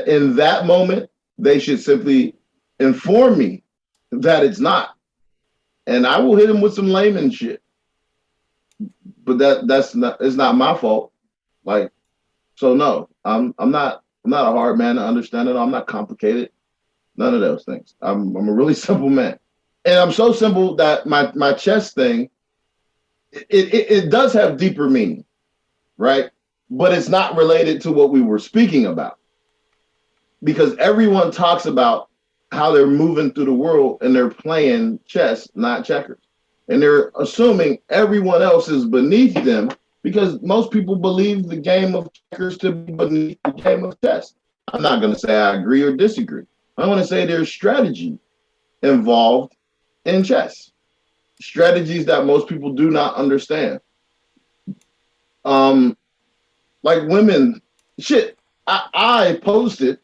in that moment, they should simply inform me that it's not. And I will hit them with some layman shit. But it's not my fault. Like, so no, I'm not a hard man to understand it. I'm not complicated. None of those things. I'm a really simple man. And I'm so simple that my chess thing, it does have deeper meaning, right? But it's not related to what we were speaking about. Because everyone talks about how they're moving through the world and they're playing chess, not checkers. And they're assuming everyone else is beneath them because most people believe the game of checkers to be beneath the game of chess. I'm not going to say I agree or disagree. I want to say there's strategy involved in chess. Strategies that most people do not understand. Like women, shit, I posted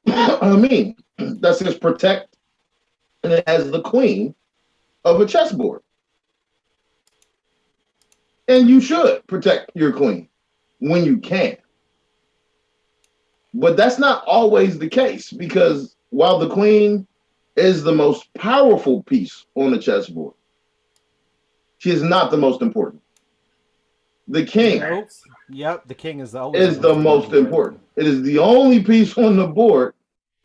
a meme that says protect, and it has the queen of a chessboard. And you should protect your queen when you can. But that's not always the case because while the queen is the most powerful piece on the chessboard, she is not the most important. The king the king is the most important. It is the only piece on the board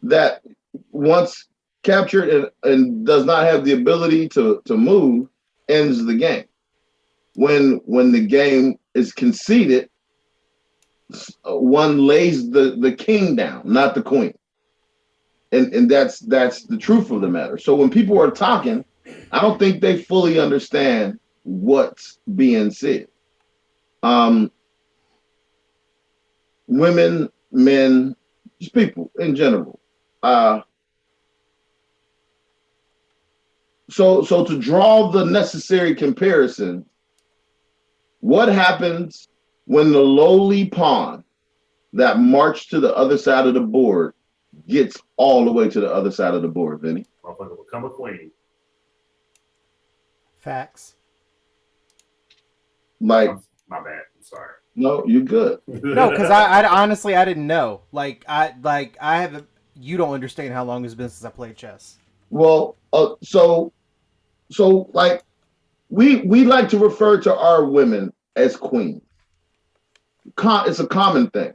that once captured and does not have the ability to move ends the game. When the game is conceded, one lays the king down, not the queen. And that's the truth of the matter. So when people are talking, I don't think they fully understand what's being said. Women, men, just people in general. So to draw the necessary comparison, what happens when the lowly pawn that marched to the other side of the board gets all the way to the other side of the board, Vinny? Motherfucker become a queen. Facts. Like, My bad. I'm sorry. no, you're good. No, because I honestly I didn't know. I haven't. You don't understand how long it's been since I played chess. Well, so like we like to refer to our women as queens. It's a common thing.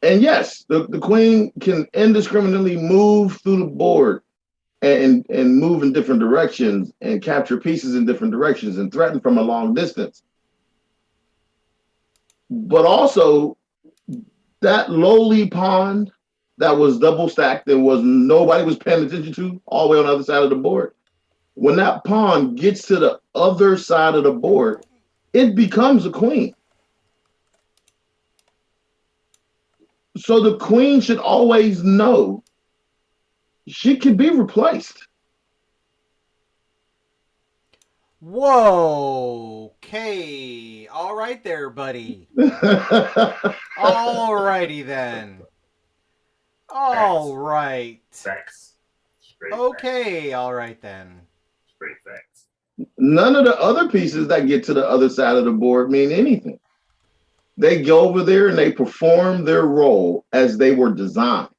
And yes, the queen can indiscriminately move through the board and move in different directions and capture pieces in different directions and threaten from a long distance. But also that lowly pawn that was double stacked and nobody was paying attention to all the way on the other side of the board. When that pawn gets to the other side of the board, it becomes a queen. So the queen should always know she can be replaced. Whoa. Okay. All right there, buddy. All righty then. All right. Facts. Straight Okay. facts. All right then. Straight facts. None of the other pieces that get to the other side of the board mean anything. They go over there and they perform their role as they were designed.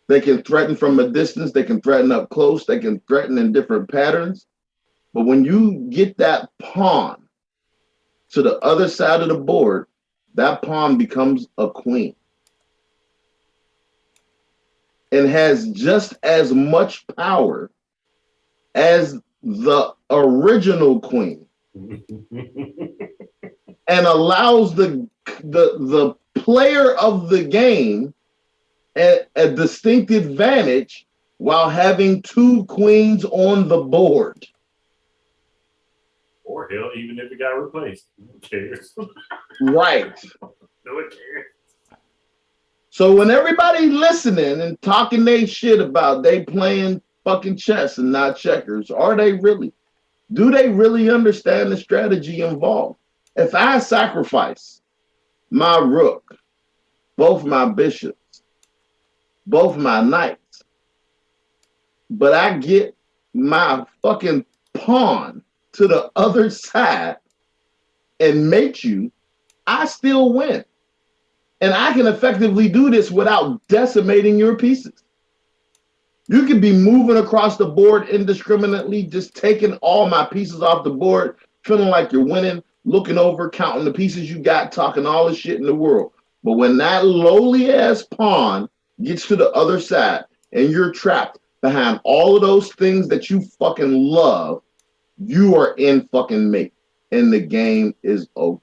They can threaten from a distance. They can threaten up close. They can threaten in different patterns. But when you get that pawn to the other side of the board, that pawn becomes a queen and has just as much power as the original queen and allows the player of the game a distinct advantage while having two queens on the board. Or hell, even if it got replaced, who cares? Right. No one cares. So when everybody listening and talking they shit about they playing fucking chess and not checkers, are they really? Do they really understand the strategy involved? If I sacrifice my rook, both my bishops, both my knights, but I get my fucking pawn to the other side and mate you, I still win. And I can effectively do this without decimating your pieces. You could be moving across the board indiscriminately, just taking all my pieces off the board, feeling like you're winning, looking over, counting the pieces you got, talking all the shit in the world. But when that lowly ass pawn gets to the other side and you're trapped behind all of those things that you fucking love, you are in fucking mate. And the game is over.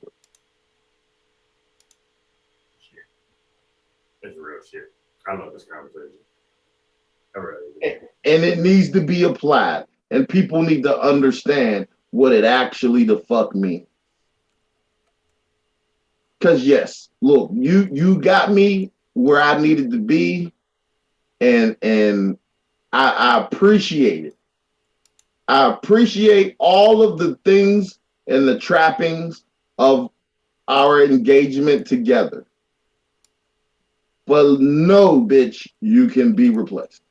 It's real shit. I love this conversation. I really do. And it needs to be applied. And people need to understand what it actually the fuck means. Because yes, look, you got me where I needed to be, and I appreciate it. I appreciate all of the things and the trappings of our engagement together. But no, bitch, you can be replaced.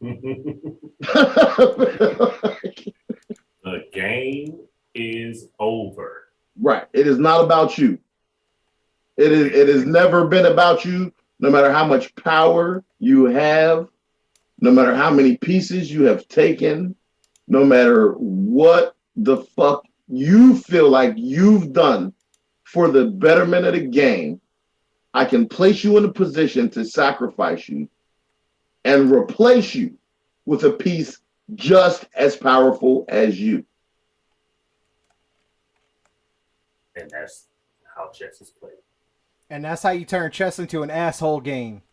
The game is over. Right. It is not about you. It has never been about you, no matter how much power you have, no matter how many pieces you have taken, no matter what the fuck you feel like you've done for the betterment of the game. I can place you in a position to sacrifice you and replace you with a piece just as powerful as you. And that's how chess is played. And that's how you turn chess into an asshole game.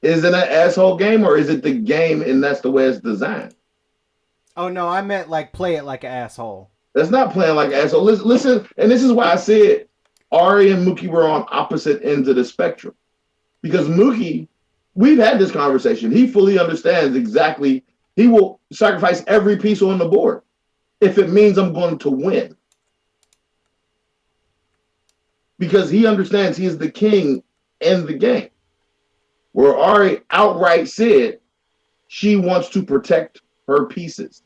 Is it an asshole game or is it the game and that's the way it's designed? Oh no, I meant like play it like an asshole. That's not playing like an asshole. Listen, and this is why I said Ari and Mookie were on opposite ends of the spectrum. Because Mookie, we've had this conversation. He fully understands exactly. He will sacrifice every piece on the board if it means I'm going to win. Because he understands he is the king in the game. Where Ari outright said she wants to protect her pieces.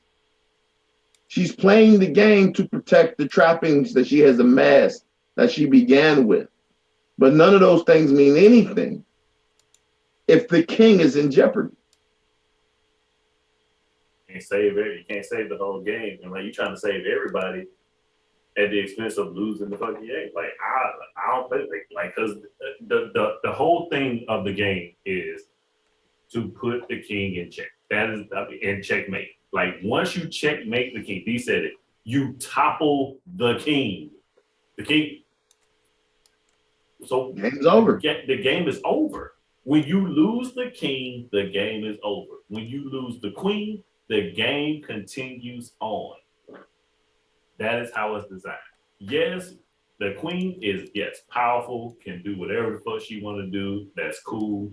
She's playing the game to protect the trappings that she has amassed, that she began with. But none of those things mean anything if the king is in jeopardy. You can't save the whole game, and like you trying to save everybody at the expense of losing the fucking game. Like I don't play like because the whole thing of the game is to put the king in check. That is in checkmate. Like once you checkmate the king, he said it. You topple the king. The king. So game's over. The game is over. When you lose the king, the game is over. When you lose the queen, the game continues on. That is how it's designed. Yes, the queen is powerful, can do whatever the fuck she want to do. That's cool.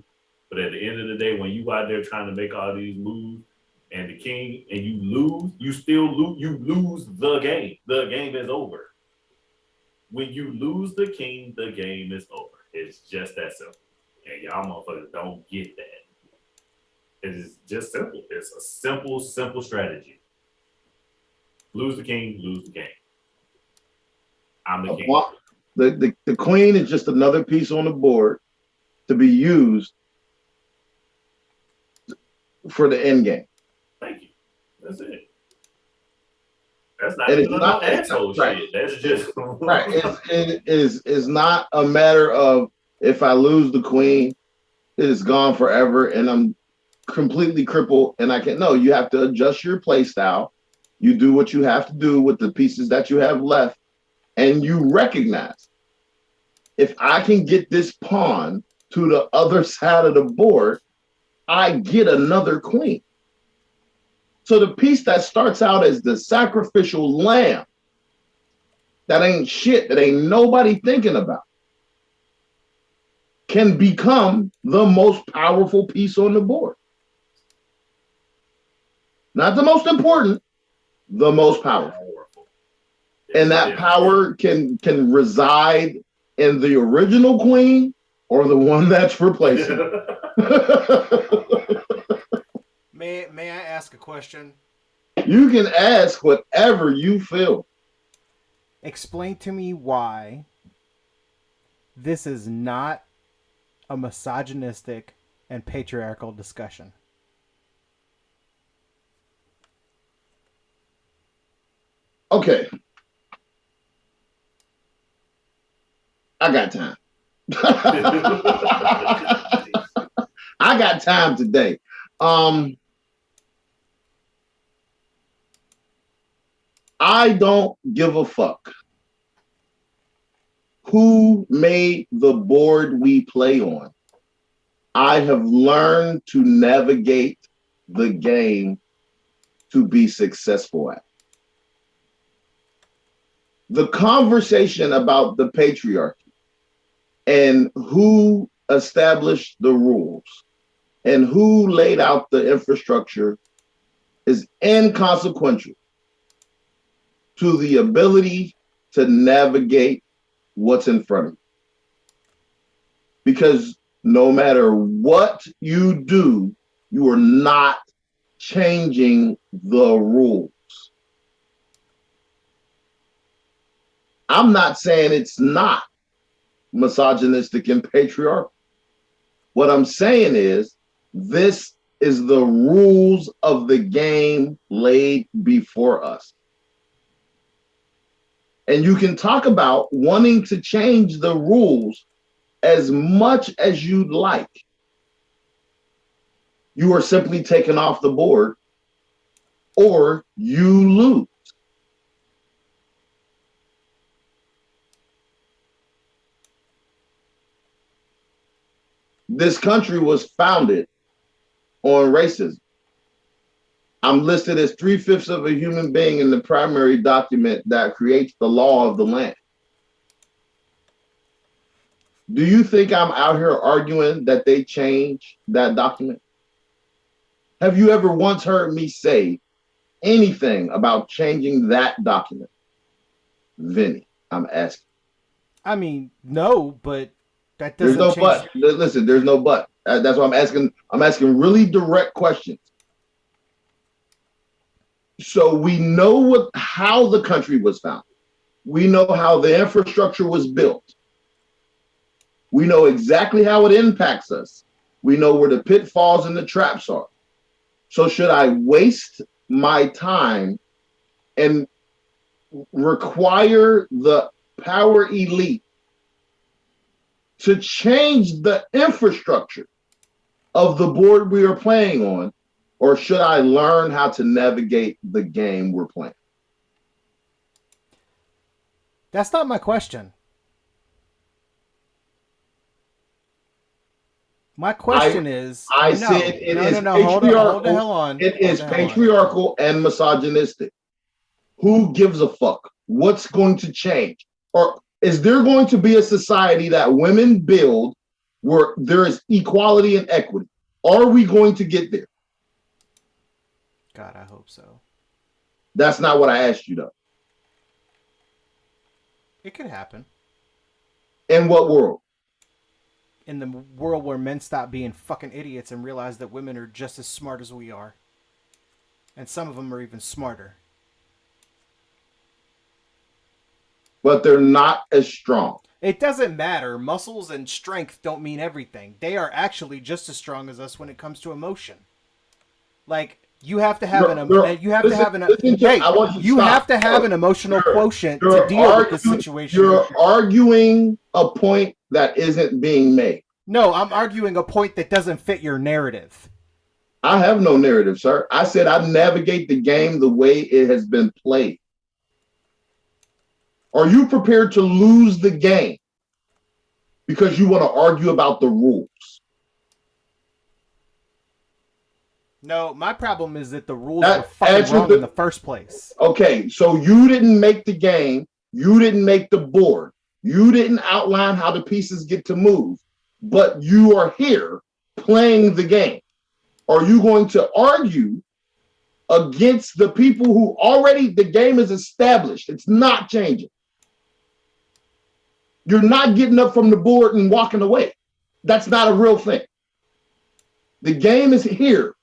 But at the end of the day, when you out there trying to make all these moves, and the king, and you lose, you still lose. You lose the game. The game is over. When you lose the king, the game is over. It's just that simple. And y'all motherfuckers don't get that. It is just simple. It's a simple strategy. Lose the king, lose the game. I'm the king. The queen is just another piece on the board to be used for the end game. Thank you. That's it. That's not even no asshole shit. That's just right. It's not a matter of if I lose the queen, it is gone forever and I'm completely crippled and I can't. No, you have to adjust your play style. You do what you have to do with the pieces that you have left, and you recognize if I can get this pawn to the other side of the board, I get another queen. So the piece that starts out as the sacrificial lamb, that ain't shit, that ain't nobody thinking about, can become the most powerful piece on the board. Not the most important, the most powerful. And that power can reside in the original queen or the one that's replacing. May I ask a question? You can ask whatever you feel. Explain to me why this is not a misogynistic and patriarchal discussion. Okay. I got time. I got time today. I don't give a fuck who made the board we play on. I have learned to navigate the game to be successful at. The conversation about the patriarchy and who established the rules and who laid out the infrastructure is inconsequential to the ability to navigate what's in front of you. Because no matter what you do, you are not changing the rules. I'm not saying it's not misogynistic and patriarchal. What I'm saying is this is the rules of the game laid before us. And you can talk about wanting to change the rules as much as you'd like. You are simply taken off the board or you lose. This country was founded on racism. I'm listed as 3/5 of a human being in the primary document that creates the law of the land. Do you think I'm out here arguing that they change that document? Have you ever once heard me say anything about changing that document? Vinny, I'm asking. I mean, no, but that There's doesn't no change. but. Listen, there's no but. That's why I'm asking. I'm asking really direct questions. So we know how the country was founded. We know how the infrastructure was built. We know exactly how it impacts us. We know where the pitfalls and the traps are. So should I waste my time and require the power elite to change the infrastructure of the board we are playing on, or should I learn how to navigate the game we're playing? That's not my question. My question is, I no, said it no, is no, no. Hold the patriarchal. hell on. It Hold is the hell on. patriarchal and misogynistic. Who gives a fuck? What's going to change? Or is there going to be a society that women build where there is equality and equity? Are we going to get there? God, I hope so. That's not what I asked you, though. It could happen. In what world? In the world where men stop being fucking idiots and realize that women are just as smart as we are. And some of them are even smarter. But they're not as strong. It doesn't matter. Muscles and strength don't mean everything. They are actually just as strong as us when it comes to emotion. Like, you have to have an emotional quotient to deal with this situation. You're arguing a point that isn't being made. No, I'm arguing a point that doesn't fit your narrative. I have no narrative, sir. I said I navigate the game the way it has been played. Are you prepared to lose the game because you want to argue about the rules? No, my problem is that the rules were fucking wrong in the first place. Okay, so you didn't make the game. You didn't make the board. You didn't outline how the pieces get to move, but you are here playing the game. Are you going to argue against the people who already, the game is established? It's not changing. You're not getting up from the board and walking away. That's not a real thing. The game is here,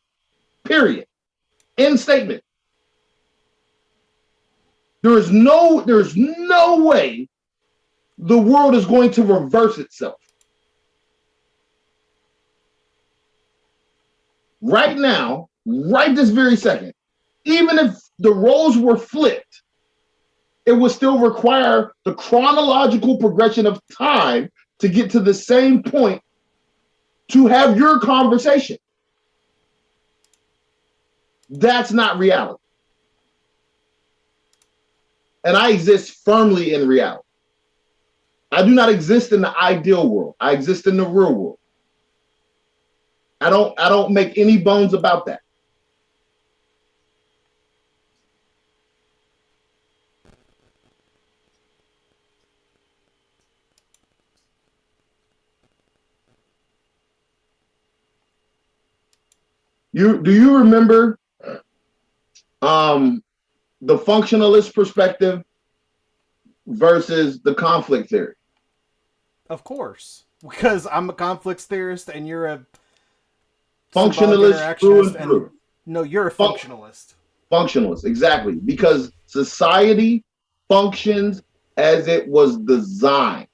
period. End statement. There's no way the world is going to reverse itself. Right now, right this very second, even if the roles were flipped, it would still require the chronological progression of time to get to the same point to have your conversation. That's not reality. And I exist firmly in reality. I do not exist in the ideal world. I exist in the real world. I don't make any bones about that. Do you remember the functionalist perspective versus the conflict theory? Of course. Because I'm a conflict theorist and you're a functionalist through and through. No, you're a functionalist. Functionalist, exactly. Because society functions as it was designed.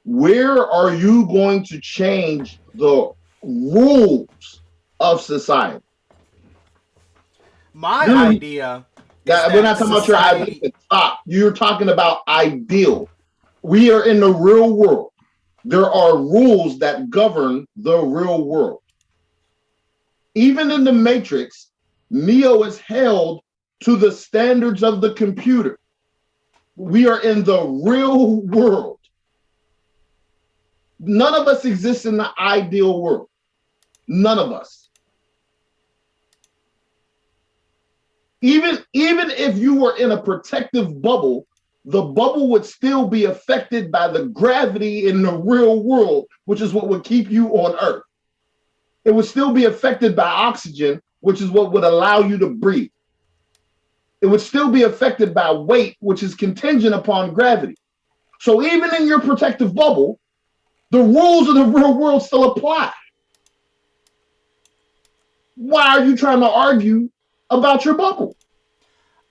Where are you going to change the rules of society? My idea. We're not talking about your idea. Stop. You're talking about ideal. We are in the real world. There are rules that govern the real world. Even in the Matrix, Neo is held to the standards of the computer. We are in the real world. None of us exist in the ideal world. None of us. Even if you were in a protective bubble, the bubble would still be affected by the gravity in the real world, which is what would keep you on Earth. It would still be affected by oxygen, which is what would allow you to breathe. It would still be affected by weight, which is contingent upon gravity. So even in your protective bubble, the rules of the real world still apply. Why are you trying to argue about your bubble?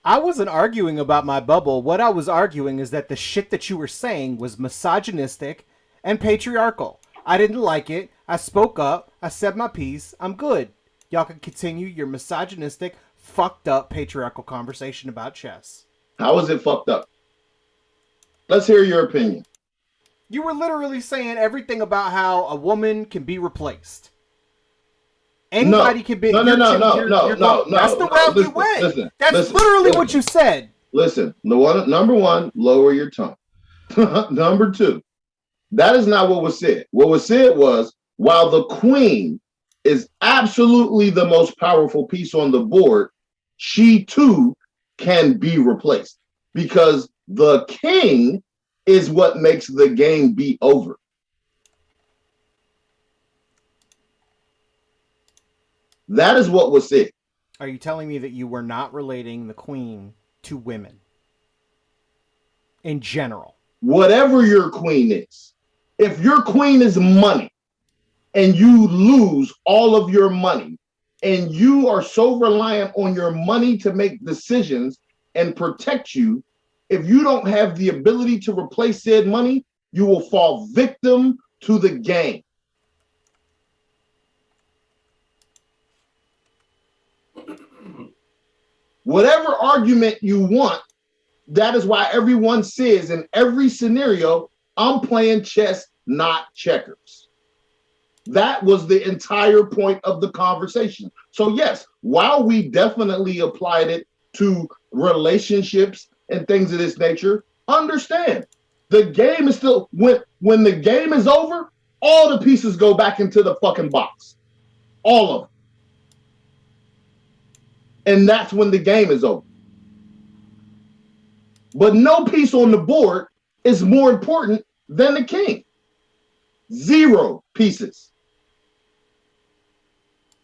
I wasn't arguing about my bubble. What I was arguing is that the shit that you were saying was misogynistic and patriarchal. I didn't like it. I spoke up. I said my piece. I'm good. Y'all can continue your misogynistic, fucked up patriarchal conversation about chess. How is it fucked up? Let's hear your opinion. You were literally saying everything about how a woman can be replaced. Anybody can be. No. That's the route you went. That's literally what you said. Listen, number one, lower your tone. Number two, that is not what was said. What was said was, while the queen is absolutely the most powerful piece on the board, she too can be replaced because the king is what makes the game be over. That is what was said. Are you telling me that you were not relating the queen to women in general? Whatever your queen is, if your queen is money and you lose all of your money and you are so reliant on your money to make decisions and protect you, if you don't have the ability to replace said money, you will fall victim to the game. Whatever argument you want, that is why everyone says in every scenario, I'm playing chess, not checkers. That was the entire point of the conversation. So yes, while we definitely applied it to relationships and things of this nature, understand the game is still, when the game is over, all the pieces go back into the fucking box. All of them. And that's when the game is over. But no piece on the board is more important than the king. 0 pieces.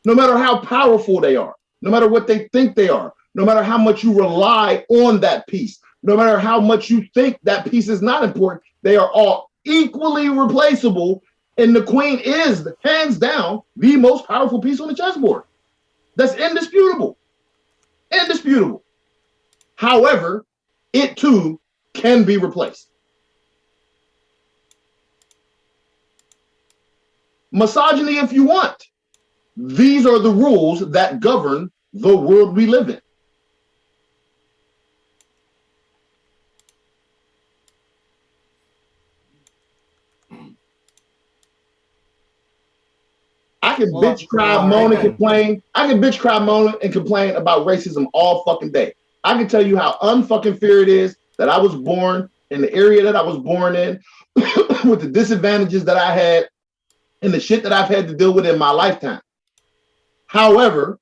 No matter how powerful they are, no matter what they think they are, no matter how much you rely on that piece, no matter how much you think that piece is not important, they are all equally replaceable. And the queen is, hands down, the most powerful piece on the chessboard. That's indisputable. Indisputable. However, it too can be replaced. Misogyny if you want. These are the rules that govern the world we live in. I can bitch, cry, moan, and complain. I can bitch, cry, moan, and complain about racism all fucking day. I can tell you how unfucking fair it is that I was born in the area that I was born in with the disadvantages that I had and the shit that I've had to deal with in my lifetime. However,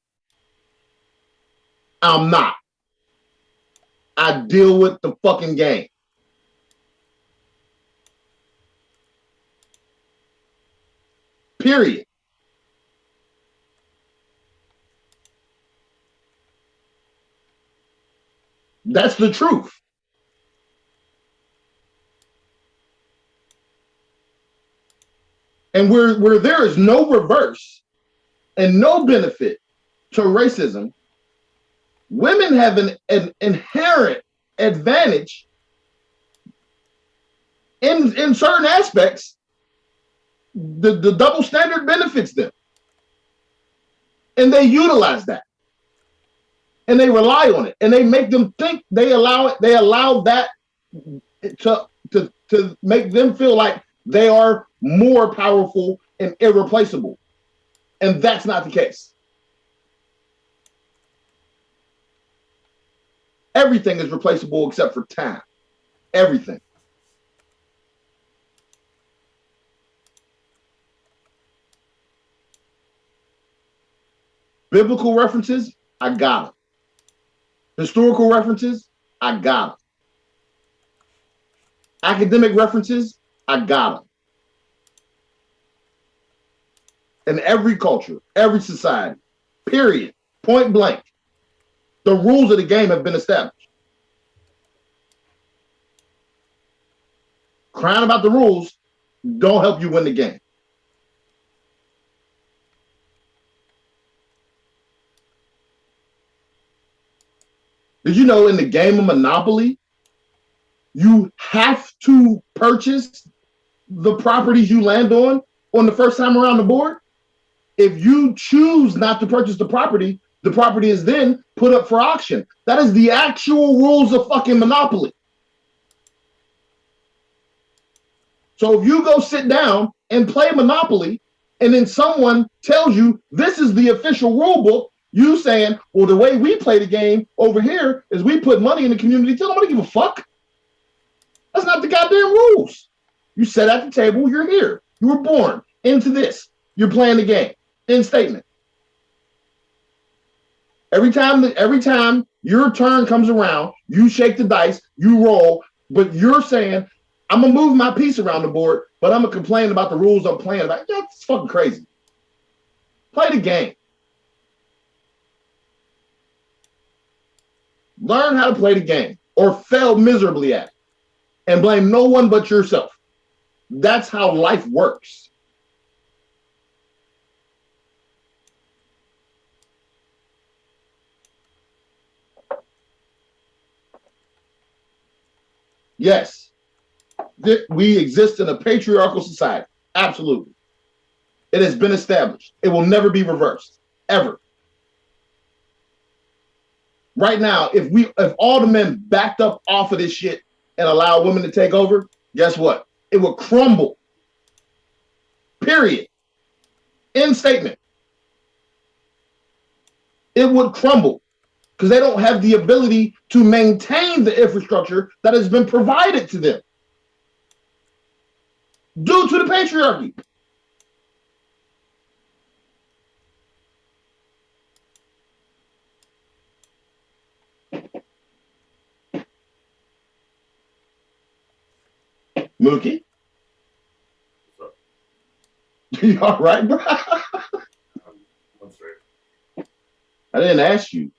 I'm not. I deal with the fucking game. Period. That's the truth. And where there is no reverse and no benefit to racism, women have an inherent advantage in certain aspects. The double standard benefits them. And they utilize that. And they rely on it. And they make them think they allow that to make them feel like they are more powerful and irreplaceable. And that's not the case. Everything is replaceable except for time. Everything. Biblical references, I got them. Historical references, I got them. Academic references, I got them. In every culture, every society, period, point blank, the rules of the game have been established. Crying about the rules don't help you win the game. Did you know in the game of Monopoly, you have to purchase the properties you land on the first time around the board? If you choose not to purchase the property is then put up for auction. That is the actual rules of fucking Monopoly. So if you go sit down and play Monopoly, and then someone tells you this is the official rule book, you saying, well, the way we play the game over here is we put money in the community. Tell nobody give a fuck. That's not the goddamn rules. You sat at the table, you're here. You were born into this. You're playing the game. End statement. Every time your turn comes around, you shake the dice, you roll, but you're saying, I'm gonna move my piece around the board, but I'm gonna complain about the rules I'm playing about. That's fucking crazy. Play the game. Learn how to play the game or fail miserably at it and blame no one but yourself. That's how life works. Yes, we exist in a patriarchal society. Absolutely. It has been established. It will never be reversed, ever. Right now, if all the men backed up off of this shit and allowed women to take over, guess what? It would crumble. Period. End statement. It would crumble because they don't have the ability to maintain the infrastructure that has been provided to them due to the patriarchy. Mookie? You all right, bro? I'm straight. I didn't ask you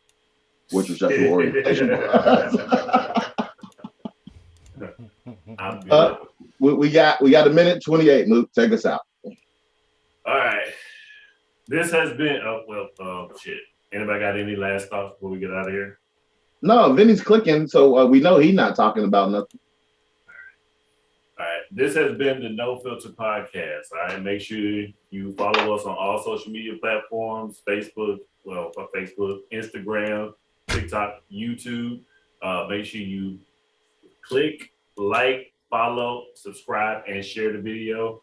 what your sexual orientation was. I'm good. We got a minute 28. Mook, take us out. All right. This has been shit. Anybody got any last thoughts before we get out of here? No, Vinny's clicking, so we know he's not talking about nothing. All right. This has been the No Filter Podcast. All right. Make sure you follow us on all social media platforms: Facebook, Instagram, TikTok, YouTube. Make sure you click, like, follow, subscribe, and share the video.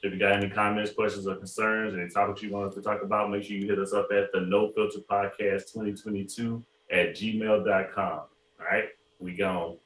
If you got any comments, questions, or concerns, any topics you want us to talk about, make sure you hit us up at the No Filter Podcast 2022 at gmail.com. All right. We gone.